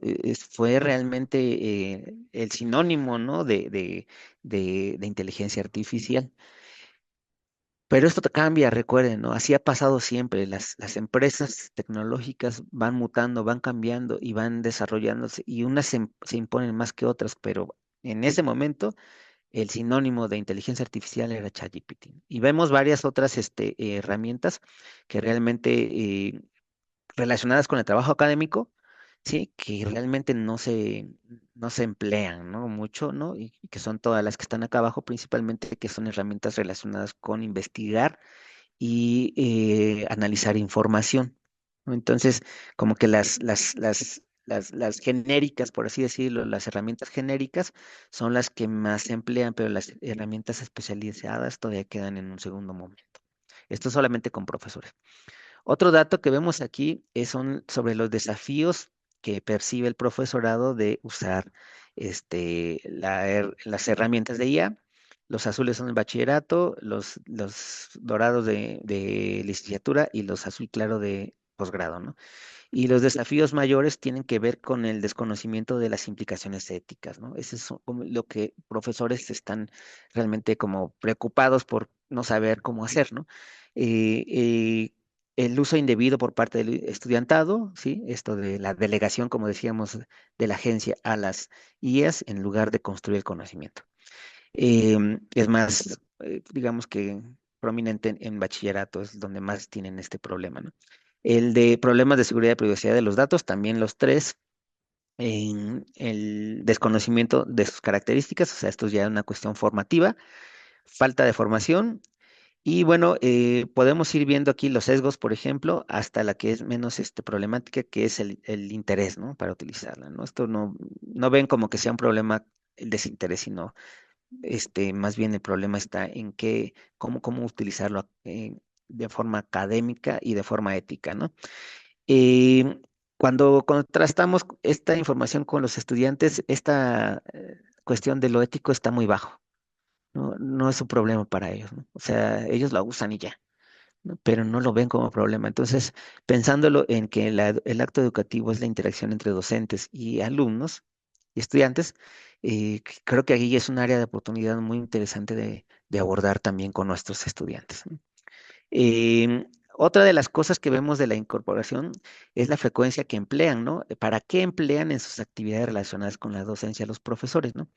fue realmente el sinónimo, ¿no? de inteligencia artificial. Pero esto cambia, recuerden, ¿no? Así ha pasado siempre. Las empresas tecnológicas van mutando, van cambiando y van desarrollándose y unas se imponen más que otras, pero en ese momento el sinónimo de inteligencia artificial era ChatGPT. Y vemos varias otras herramientas que realmente relacionadas con el trabajo académico, sí, que realmente no se emplean, ¿no? Mucho, ¿no? Y que son todas las que están acá abajo, principalmente que son herramientas relacionadas con investigar y analizar información, ¿no? Entonces, como que las genéricas, por así decirlo, las herramientas genéricas son las que más se emplean, pero las herramientas especializadas todavía quedan en un segundo momento. Esto solamente con profesores. Otro dato que vemos aquí son sobre los desafíos que percibe el profesorado de usar las herramientas de IA. Los azules son el bachillerato, los dorados de licenciatura y los azul claro de posgrado, ¿no? Y los desafíos mayores tienen que ver con el desconocimiento de las implicaciones éticas, ¿no? Eso es como lo que profesores están realmente como preocupados por no saber cómo hacer, ¿no? Eh, eh, el uso indebido por parte del estudiantado, ¿sí? Esto de la delegación, como decíamos, de la agencia a las IAs en lugar de construir el conocimiento. Es más, digamos que prominente en bachillerato, es donde más tienen este problema, ¿no? El de problemas de seguridad y privacidad de los datos, también los tres, en el desconocimiento de sus características, o sea, esto ya es una cuestión formativa, falta de formación, y bueno, podemos ir viendo aquí los sesgos, por ejemplo, hasta la que es menos problemática, que es el interés, ¿no? Para utilizarla, ¿no? Esto no ven como que sea un problema el desinterés, sino más bien el problema está en cómo utilizarlo de forma académica y de forma ética, ¿no? Eh, Cuando contrastamos esta información con los estudiantes, esta cuestión de lo ético está muy bajo. No, no es un problema para ellos, ¿no? O sea, ellos lo usan y ya, ¿no? Pero no lo ven como problema. Entonces, pensándolo en que el acto educativo es la interacción entre docentes y alumnos y estudiantes, creo que ahí es un área de oportunidad muy interesante de abordar también con nuestros estudiantes, ¿no? Otra de las cosas que vemos de la incorporación es la frecuencia que emplean, ¿no? ¿Para qué emplean en sus actividades relacionadas con la docencia los profesores, ¿no?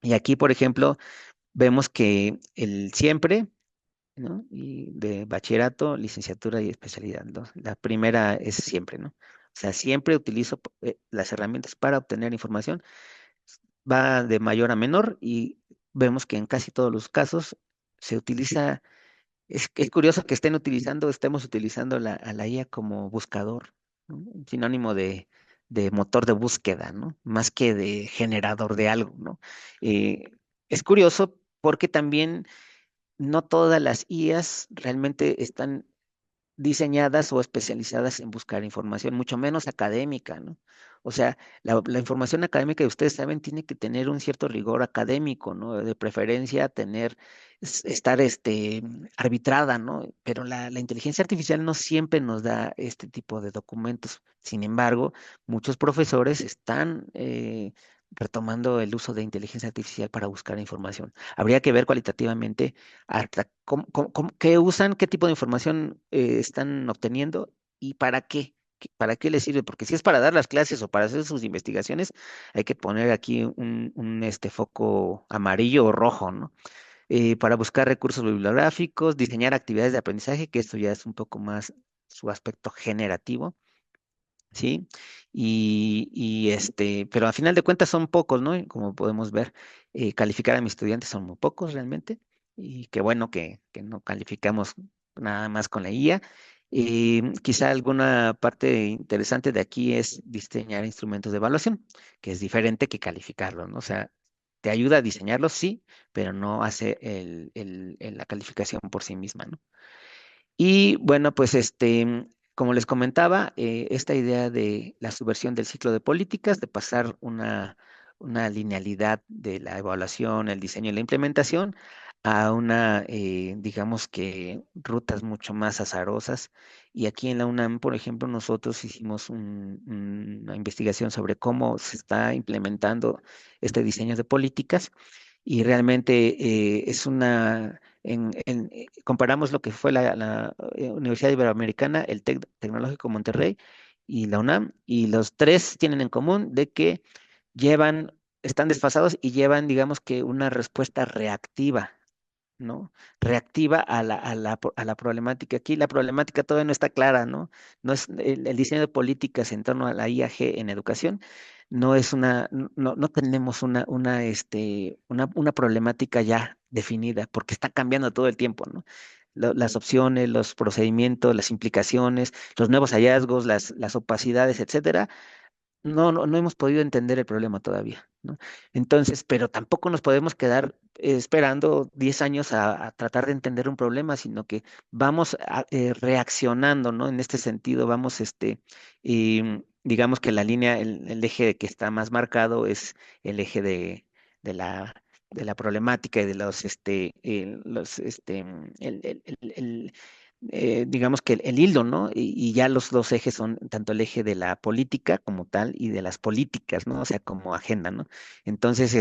Y aquí, por ejemplo, vemos que el siempre, ¿no? Y de bachillerato, licenciatura y especialidad, ¿no? La primera es siempre, ¿no? O sea, siempre utilizo las herramientas para obtener información, va de mayor a menor y vemos que en casi todos los casos se utiliza, es curioso que estemos utilizando a la IA como buscador, ¿no? Un sinónimo de motor de búsqueda, ¿no? Más que de generador de algo, ¿no? Eh, es curioso porque también no todas las IAs realmente están diseñadas o especializadas en buscar información, mucho menos académica, ¿no? O sea, la información académica, ustedes saben, tiene que tener un cierto rigor académico, ¿no? De preferencia tener, estar arbitrada, ¿no? Pero la inteligencia artificial no siempre nos da este tipo de documentos. Sin embargo, muchos profesores están retomando el uso de inteligencia artificial para buscar información. Habría que ver cualitativamente hasta qué usan, qué tipo de información están obteniendo y para qué. ¿Para qué les sirve? Porque si es para dar las clases o para hacer sus investigaciones, hay que poner aquí un foco amarillo o rojo, ¿no? Para buscar recursos bibliográficos, diseñar actividades de aprendizaje, que esto ya es un poco más su aspecto generativo. ¿Sí? Pero a final de cuentas son pocos, ¿no? Y como podemos ver, calificar a mis estudiantes son muy pocos realmente, y qué bueno que no calificamos nada más con la IA. Quizá alguna parte interesante de aquí es diseñar instrumentos de evaluación, que es diferente que calificarlo, ¿no? O sea, te ayuda a diseñarlos, sí, pero no hace la calificación por sí misma, ¿no? Y bueno, pues como les comentaba, esta idea de la subversión del ciclo de políticas, de pasar una linealidad de la evaluación, el diseño y la implementación a digamos que, rutas mucho más azarosas. Y aquí en la UNAM, por ejemplo, nosotros hicimos una investigación sobre cómo se está implementando este diseño de políticas y realmente comparamos lo que fue la Universidad Iberoamericana, el Tecnológico Monterrey y la UNAM, y los tres tienen en común de que están desfasados y llevan, digamos que, una respuesta reactiva, ¿no? Reactiva a la problemática. Aquí la problemática todavía no está clara, ¿no? No es el diseño de políticas en torno a la IAG en educación, no tenemos una problemática ya definida, porque está cambiando todo el tiempo, ¿no? Las opciones, los procedimientos, las implicaciones, los nuevos hallazgos, las opacidades, etcétera, no hemos podido entender el problema todavía, ¿no? Entonces, pero tampoco nos podemos quedar esperando 10 años a tratar de entender un problema, sino que vamos reaccionando, ¿no? En este sentido, digamos que la línea, el eje que está más marcado es el eje de la, de la problemática y de digamos que el hilo, ¿no? Y ya los dos ejes son tanto el eje de la política como tal y de las políticas, ¿no? O sea, como agenda, ¿no? Entonces,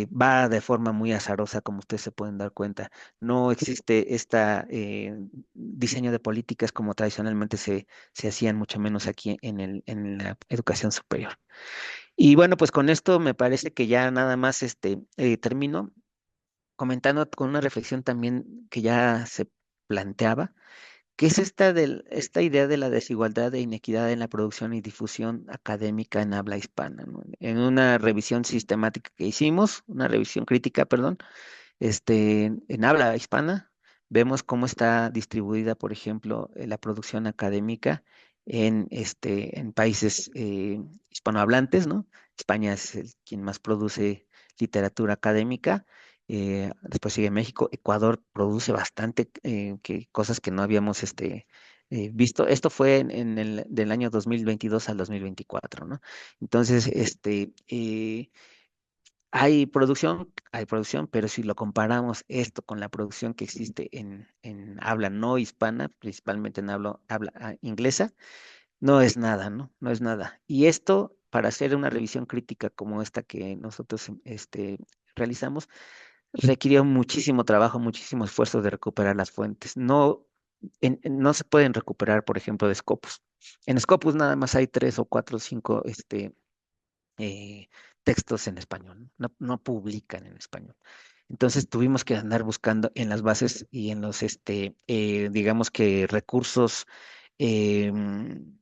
va de forma muy azarosa, como ustedes se pueden dar cuenta. No existe diseño de políticas como tradicionalmente se hacían, mucho menos aquí en la educación superior. Y bueno, pues con esto me parece que ya nada más termino comentando con una reflexión también que ya se planteaba, que es esta idea de la desigualdad e inequidad en la producción y difusión académica en habla hispana, ¿no? En una revisión sistemática que hicimos, una revisión crítica, perdón, en habla hispana, vemos cómo está distribuida, por ejemplo, la producción académica en países hispanohablantes, ¿no? España es quien más produce literatura académica. Después sigue México. Ecuador produce bastante, cosas que no habíamos visto. Esto fue en el del año 2022 al 2024, ¿no? Entonces, hay producción, pero si lo comparamos esto con la producción que existe en habla no hispana, principalmente en habla inglesa, no es nada, ¿no? No es nada. Y esto, para hacer una revisión crítica como esta que nosotros realizamos, requirió muchísimo trabajo, muchísimo esfuerzo de recuperar las fuentes. No, no se pueden recuperar, por ejemplo, de Scopus. En Scopus nada más hay 3 o 4 o 5 eh, textos en español, ¿no? No publican en español. Entonces tuvimos que andar buscando en las bases y en los, digamos que recursos, em,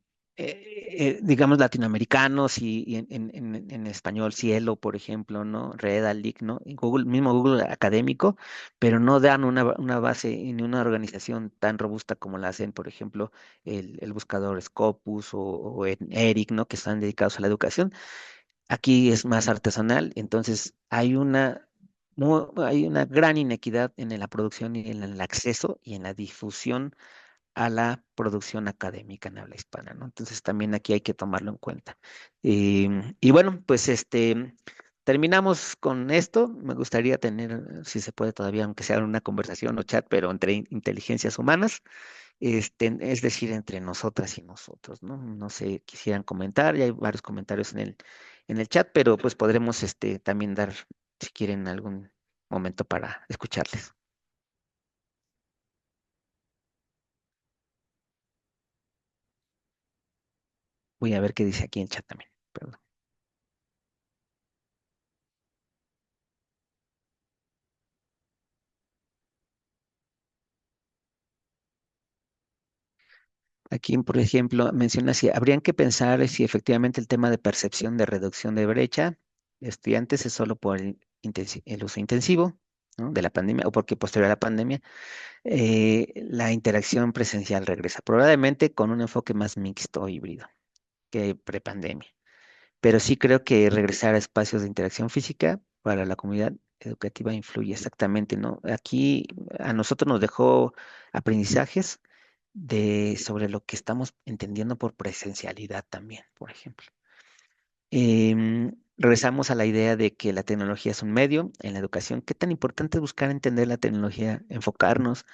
digamos, latinoamericanos y en español, Cielo, por ejemplo, ¿no? Redalyc, ¿no? En Google, mismo Google académico, pero no dan una base ni una organización tan robusta como la hacen, por ejemplo, el buscador Scopus o en ERIC, ¿no? Que están dedicados a la educación. Aquí es más artesanal, entonces hay una gran inequidad en la producción y en el acceso y en la difusión a la producción académica en habla hispana, ¿no? Entonces también aquí hay que tomarlo en cuenta. Y bueno, pues terminamos con esto. Me gustaría tener, si se puede todavía, aunque sea una conversación o chat, pero entre inteligencias humanas, es decir, entre nosotras y nosotros, ¿no? No sé, quisieran comentar, ya hay varios comentarios en el chat, pero pues podremos también dar, si quieren, algún momento para escucharles. Voy a ver qué dice aquí en el chat también. Perdón. Aquí, por ejemplo, menciona si habrían que pensar si efectivamente el tema de percepción de reducción de brecha de estudiantes es solo por el uso intensivo, ¿no? De la pandemia o porque posterior a la pandemia la interacción presencial regresa, probablemente con un enfoque más mixto o híbrido que prepandemia. Pero sí creo que regresar a espacios de interacción física para la comunidad educativa influye exactamente, ¿no? Aquí a nosotros nos dejó aprendizajes sobre lo que estamos entendiendo por presencialidad también, por ejemplo. Regresamos a la idea de que la tecnología es un medio en la educación. ¿Qué tan importante es buscar entender la tecnología, enfocarnos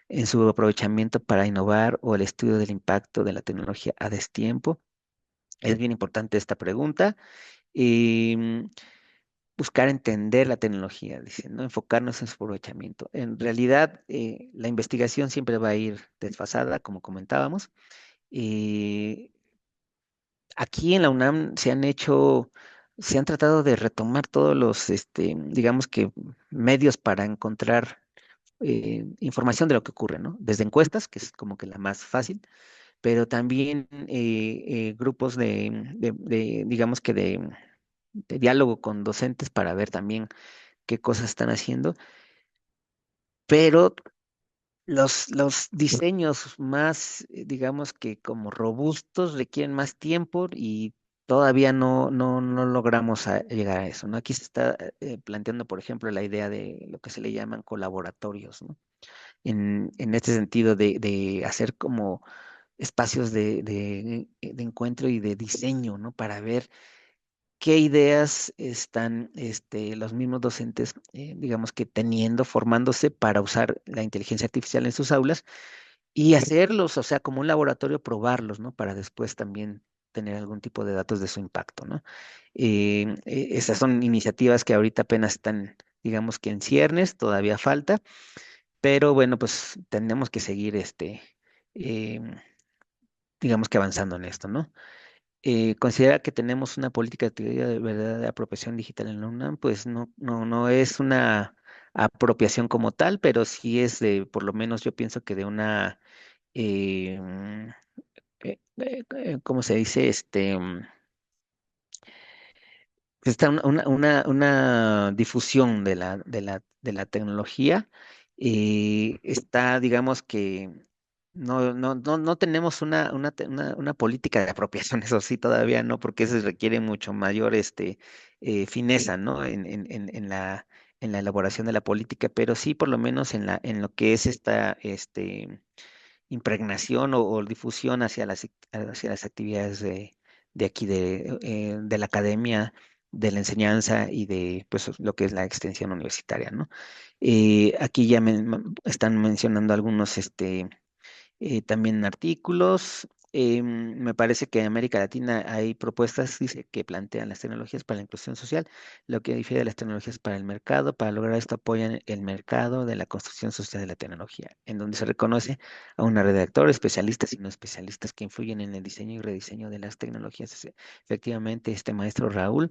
en su aprovechamiento para innovar o el estudio del impacto de la tecnología a destiempo? Es bien importante esta pregunta. Y buscar entender la tecnología, dice, ¿no? Enfocarnos en su aprovechamiento. En realidad, la investigación siempre va a ir desfasada, como comentábamos. Y aquí en la UNAM se han tratado de retomar todos los, digamos que, medios para encontrar información de lo que ocurre, ¿no? Desde encuestas, que es como que la más fácil, pero también grupos digamos que de diálogo con docentes para ver también qué cosas están haciendo, pero los diseños más, digamos que como robustos, requieren más tiempo y todavía no logramos llegar a eso, ¿no? Aquí se está planteando, por ejemplo, la idea de lo que se le llaman colaboratorios, ¿no? En este sentido de hacer como espacios de encuentro y de diseño, ¿no? Para ver qué ideas están los mismos docentes, digamos que teniendo, formándose para usar la inteligencia artificial en sus aulas y hacerlos, o sea, como un laboratorio, probarlos, ¿no? Para después también tener algún tipo de datos de su impacto, ¿no? Esas son iniciativas que ahorita apenas están, digamos que en ciernes, todavía falta, pero bueno, pues tenemos que seguir, em, digamos que avanzando en esto, ¿no? Considera que tenemos una política de verdad de apropiación digital en la UNAM, pues no es una apropiación como tal, pero sí es por lo menos yo pienso que de una, eh, ¿cómo se dice? Está una difusión de la tecnología. Está, digamos que no tenemos una política de apropiación, eso sí, todavía no, porque eso requiere mucho mayor fineza, ¿no? En la elaboración de la política, pero sí por lo menos en lo que es esta impregnación o difusión hacia las actividades de aquí de la academia, de la enseñanza y de pues lo que es la extensión universitaria, ¿no? Aquí ya están mencionando algunos también artículos. Me parece que en América Latina hay propuestas, dice, que plantean las tecnologías para la inclusión social, lo que difiere de las tecnologías para el mercado. Para lograr esto apoyan el mercado de la construcción social de la tecnología, en donde se reconoce a una red de actores, especialistas y no especialistas que influyen en el diseño y rediseño de las tecnologías. Efectivamente, este maestro Raúl.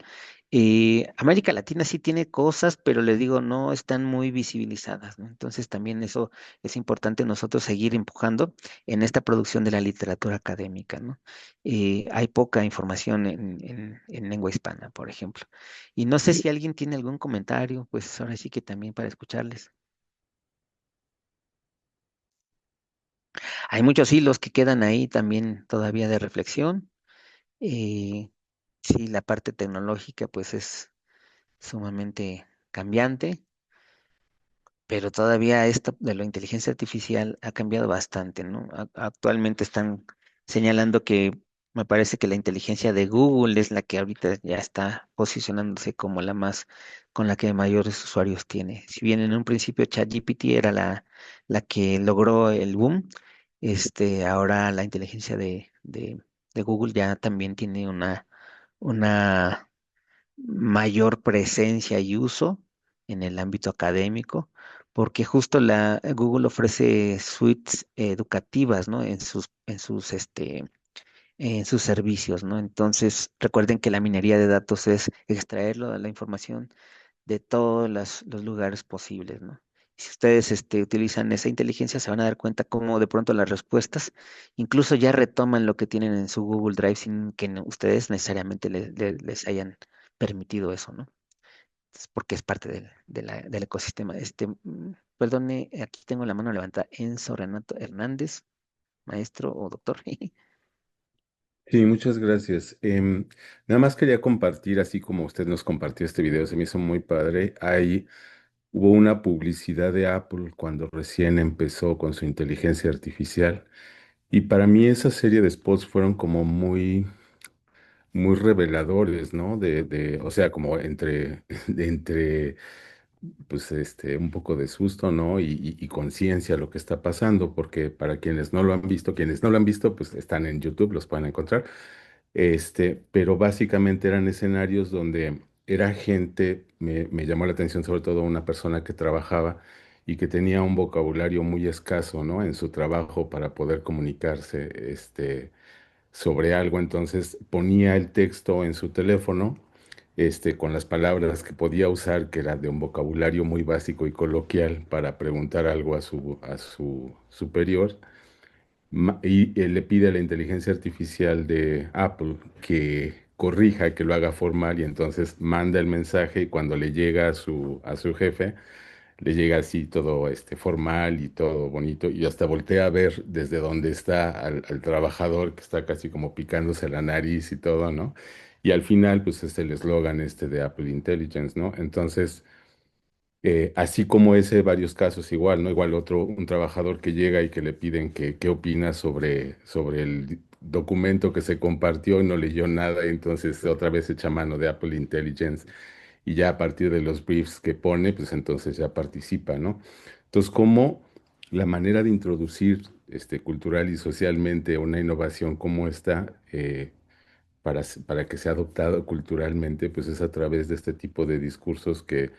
América Latina sí tiene cosas, pero les digo, no están muy visibilizadas, ¿no? Entonces también eso es importante nosotros seguir empujando en esta producción de la literatura académica, ¿no? Hay poca información en lengua hispana, por ejemplo. Y no sé si alguien tiene algún comentario, pues ahora sí que también para escucharles. Hay muchos hilos que quedan ahí también todavía de reflexión. Eh, sí, la parte tecnológica pues es sumamente cambiante, pero todavía esto de la inteligencia artificial ha cambiado bastante, ¿no? Actualmente están señalando que me parece que la inteligencia de Google es la que ahorita ya está posicionándose como la más, con la que mayores usuarios tiene. Si bien en un principio ChatGPT era la que logró el boom, ahora la inteligencia de Google ya también tiene una mayor presencia y uso en el ámbito académico, porque justo Google ofrece suites educativas, ¿no? En sus servicios, ¿no? Entonces, recuerden que la minería de datos es extraer la información de todos los lugares posibles, ¿no? Si ustedes utilizan esa inteligencia, se van a dar cuenta cómo de pronto las respuestas incluso ya retoman lo que tienen en su Google Drive sin que ustedes necesariamente les hayan permitido eso, ¿no? Es porque es parte del ecosistema. Perdone, aquí tengo la mano levantada. Enzo Renato Hernández, maestro o doctor. Sí, muchas gracias. Nada más quería compartir, así como usted nos compartió este video, se me hizo muy padre. Hubo una publicidad de Apple cuando recién empezó con su inteligencia artificial y para mí esa serie de spots fueron como muy reveladores, ¿no? O sea, como entre pues un poco de susto, ¿no? Y conciencia lo que está pasando, porque para quienes no lo han visto, quienes no lo han visto, pues están en YouTube, los pueden encontrar. Pero básicamente eran escenarios donde era gente, me llamó la atención sobre todo una persona que trabajaba y que tenía un vocabulario muy escaso, ¿no? En su trabajo para poder comunicarse, sobre algo, entonces ponía el texto en su teléfono, con las palabras que podía usar, que era de un vocabulario muy básico y coloquial para preguntar algo a su superior y él le pide a la inteligencia artificial de Apple que corrija, que lo haga formal y entonces manda el mensaje y cuando le llega a su jefe, le llega así todo formal y todo bonito y hasta voltea a ver desde donde está al trabajador que está casi como picándose la nariz y todo, ¿no? Y al final, pues es el eslogan de Apple Intelligence, ¿no? Entonces... así como ese, varios casos igual, ¿no? Igual un trabajador que llega y que le piden que qué opina sobre el documento que se compartió y no leyó nada, y entonces otra vez echa mano de Apple Intelligence y ya a partir de los briefs que pone, pues entonces ya participa, ¿no? Entonces, como la manera de introducir cultural y socialmente una innovación como esta, para que sea adoptado culturalmente, pues es a través de este tipo de discursos que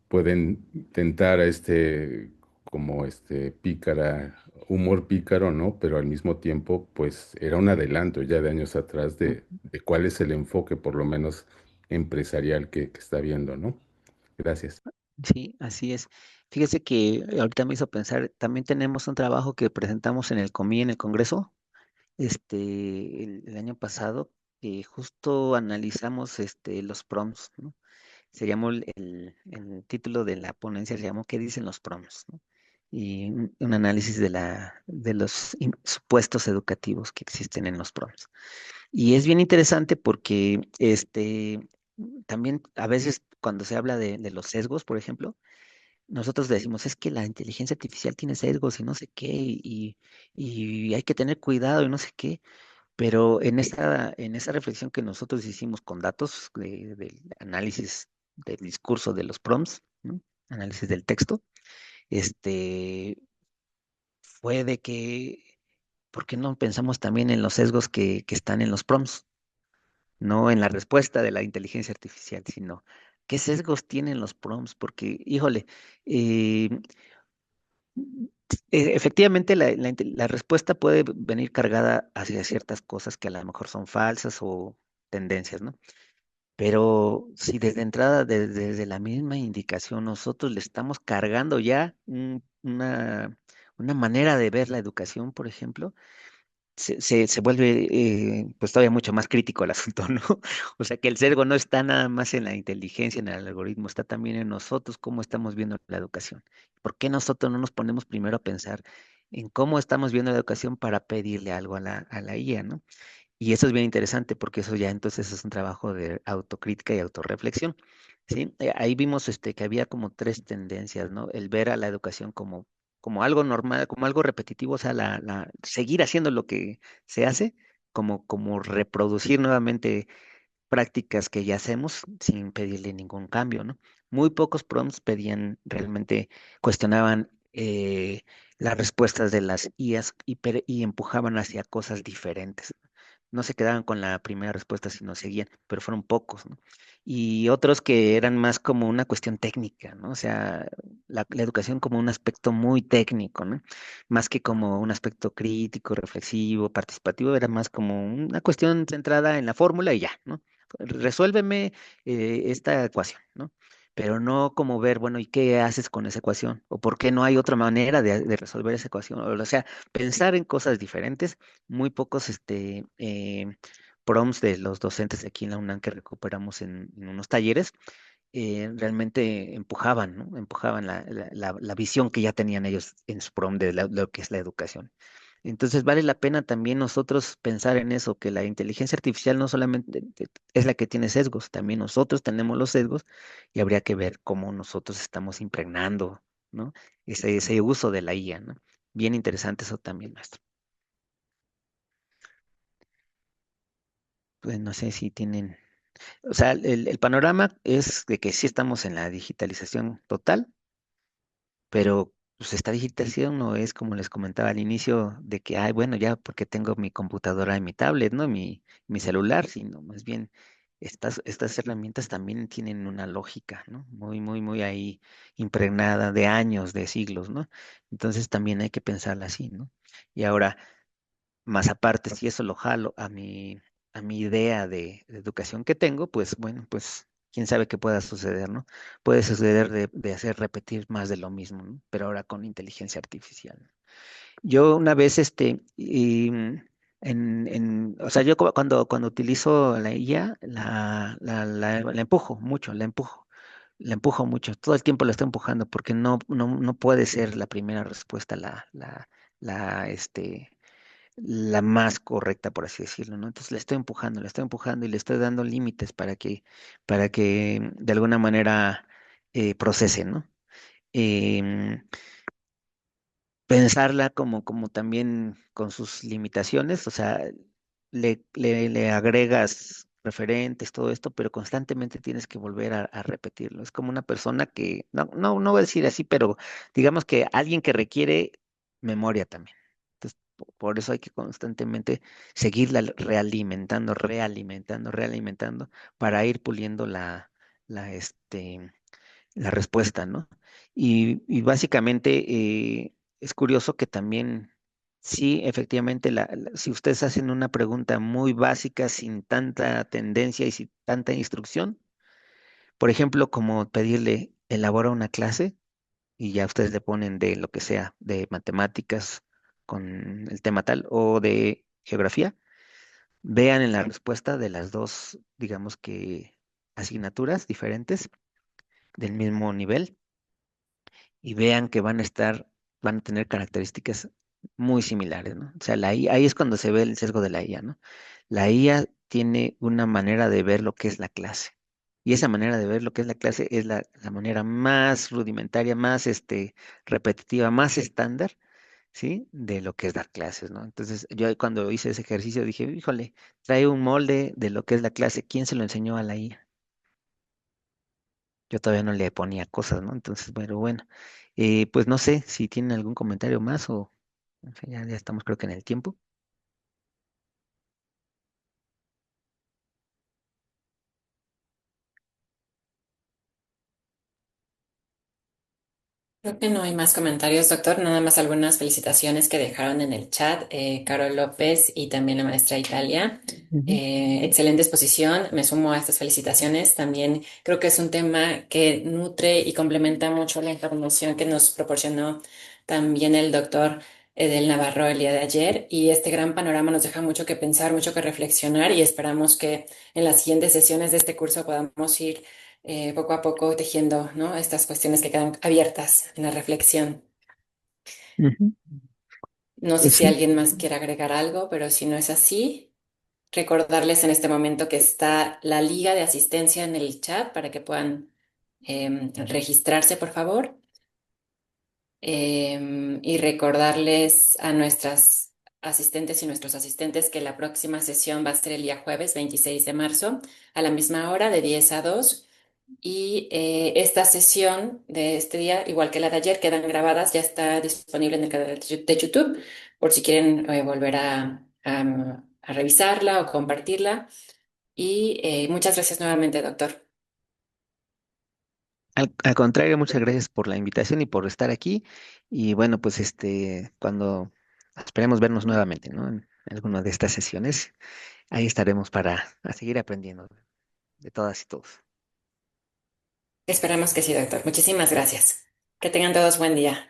pueden tentar a como pícara, humor pícaro, ¿no? Pero al mismo tiempo, pues era un adelanto ya de años atrás de cuál es el enfoque, por lo menos empresarial que está viendo, ¿no? Gracias. Sí, así es. Fíjese que ahorita me hizo pensar, también tenemos un trabajo que presentamos en el COMI, en el Congreso, el año pasado, que justo analizamos los prompts, ¿no? Se llamó el título de la ponencia, se llamó ¿Qué dicen los prompts? ¿No? Y un análisis de los supuestos educativos que existen en los prompts. Y es bien interesante porque también a veces cuando se habla de los sesgos, por ejemplo, nosotros decimos, es que la inteligencia artificial tiene sesgos y no sé qué, y hay que tener cuidado y no sé qué, pero en esa reflexión que nosotros hicimos con datos del análisis del discurso de los prompts, ¿no? Análisis del texto, este, fue de que, ¿por qué no pensamos también en los sesgos que están en los prompts? No en la respuesta de la inteligencia artificial, sino qué sesgos tienen los prompts, porque, híjole, eh, efectivamente la respuesta puede venir cargada hacia ciertas cosas que a lo mejor son falsas o tendencias, ¿no? Pero si desde entrada, desde la misma indicación, nosotros le estamos cargando ya una manera de ver la educación, por ejemplo, se vuelve pues todavía mucho más crítico el asunto, ¿no? O sea que el sesgo no está nada más en la inteligencia, en el algoritmo, está también en nosotros, cómo estamos viendo la educación. ¿Por qué nosotros no nos ponemos primero a pensar en cómo estamos viendo la educación para pedirle algo a la IA, ¿no? Y eso es bien interesante porque eso ya entonces es un trabajo de autocrítica y autorreflexión, ¿sí? Ahí vimos que había como tres tendencias, ¿no? El ver a la educación como algo normal, como algo repetitivo, o sea, seguir haciendo lo que se hace, como reproducir nuevamente prácticas que ya hacemos sin pedirle ningún cambio, ¿no? Muy pocos prompts pedían realmente, cuestionaban las respuestas de las IAs y empujaban hacia cosas diferentes. No se quedaban con la primera respuesta, sino seguían, pero fueron pocos, ¿no? Y otros que eran más como una cuestión técnica, ¿no? O sea, la educación como un aspecto muy técnico, ¿no? Más que como un aspecto crítico, reflexivo, participativo, era más como una cuestión centrada en la fórmula y ya, ¿no? Resuélveme esta ecuación, ¿no? Pero no como ver, bueno, ¿y qué haces con esa ecuación? ¿O por qué no hay otra manera de resolver esa ecuación? O sea, pensar en cosas diferentes. Muy pocos prompts de los docentes aquí en la UNAM que recuperamos en unos talleres realmente empujaban, ¿no? Empujaban la visión que ya tenían ellos en su prompt de lo que es la educación. Entonces vale la pena también nosotros pensar en eso, que la inteligencia artificial no solamente es la que tiene sesgos, también nosotros tenemos los sesgos y habría que ver cómo nosotros estamos impregnando, ¿no? Ese uso de la IA, ¿no? Bien interesante eso también, maestro. Pues no sé si tienen, o sea, el panorama es de que sí estamos en la digitalización total, pero pues esta digitalización no es como les comentaba al inicio de que, ay, bueno, ya porque tengo mi computadora y mi tablet, ¿no? Mi celular, sino más bien estas herramientas también tienen una lógica, ¿no? Muy, muy, muy ahí impregnada de años, de siglos, ¿no? Entonces también hay que pensarla así, ¿no? Y ahora, más aparte, si eso lo jalo a mi idea de educación que tengo, pues bueno, pues quién sabe qué pueda suceder, ¿no? Puede suceder de hacer repetir más de lo mismo, ¿no? Pero ahora con inteligencia artificial. Yo una vez, o sea, yo cuando utilizo la IA, la empujo mucho, la empujo mucho, todo el tiempo la estoy empujando porque no puede ser la primera respuesta la, este, la más correcta, por así decirlo, ¿no? Entonces le estoy empujando y le estoy dando límites para que de alguna manera procese, ¿no? Em, Pensarla como también con sus limitaciones, o sea, le agregas referentes, todo esto, pero constantemente tienes que volver a repetirlo. Es como una persona que, no voy a decir así, pero digamos que alguien que requiere memoria también. Entonces, por eso hay que constantemente seguirla realimentando, realimentando, realimentando, para ir puliendo la, este, la respuesta, ¿no? Y básicamente es curioso que también, sí, efectivamente, si ustedes hacen una pregunta muy básica, sin tanta tendencia y sin tanta instrucción, por ejemplo, como pedirle elabora una clase y ya ustedes le ponen de lo que sea, de matemáticas con el tema tal o de geografía, vean en la respuesta de las dos, digamos que asignaturas diferentes del mismo nivel y vean que van a tener características muy similares, ¿no? O sea, ahí es cuando se ve el sesgo de la IA, ¿no? La IA tiene una manera de ver lo que es la clase y esa manera de ver lo que es la clase es la manera más rudimentaria, más repetitiva, más estándar, ¿sí? De lo que es dar clases, ¿no? Entonces, yo ahí cuando hice ese ejercicio dije, híjole, trae un molde de lo que es la clase, ¿quién se lo enseñó a la IA? Yo todavía no le ponía cosas, ¿no? Entonces, bueno, pues no sé si tienen algún comentario más o en fin, ya estamos creo que en el tiempo. Creo que no hay más comentarios, doctor. Nada más algunas felicitaciones que dejaron en el chat, Carol López y también la maestra Italia. Ujú, Excelente exposición. Me sumo a estas felicitaciones. También creo que es un tema que nutre y complementa mucho la información que nos proporcionó también el doctor del Navarro el día de ayer. Y este gran panorama nos deja mucho que pensar, mucho que reflexionar y esperamos que en las siguientes sesiones de este curso podamos ir poco a poco tejiendo, ¿no? Estas cuestiones que quedan abiertas en la reflexión. ujú. No sé Pues si sí. alguien más quiere agregar algo, pero si no es así, recordarles en este momento que está la liga de asistencia en el chat para que puedan registrarse, por favor. Y recordarles a nuestras asistentes y nuestros asistentes que la próxima sesión va a ser el día jueves 26 de marzo a la misma hora de 10 a 2. Y esta sesión de este día, igual que la de ayer, quedan grabadas, ya está disponible en el canal de YouTube, por si quieren volver a revisarla o compartirla. Y muchas gracias nuevamente, doctor. Al contrario, muchas gracias por la invitación y por estar aquí. Y bueno, pues cuando esperemos vernos nuevamente, ¿no? En alguna de estas sesiones, ahí estaremos para a seguir aprendiendo de todas y todos. Esperamos que sí, doctor. Muchísimas gracias. Que tengan todos buen día.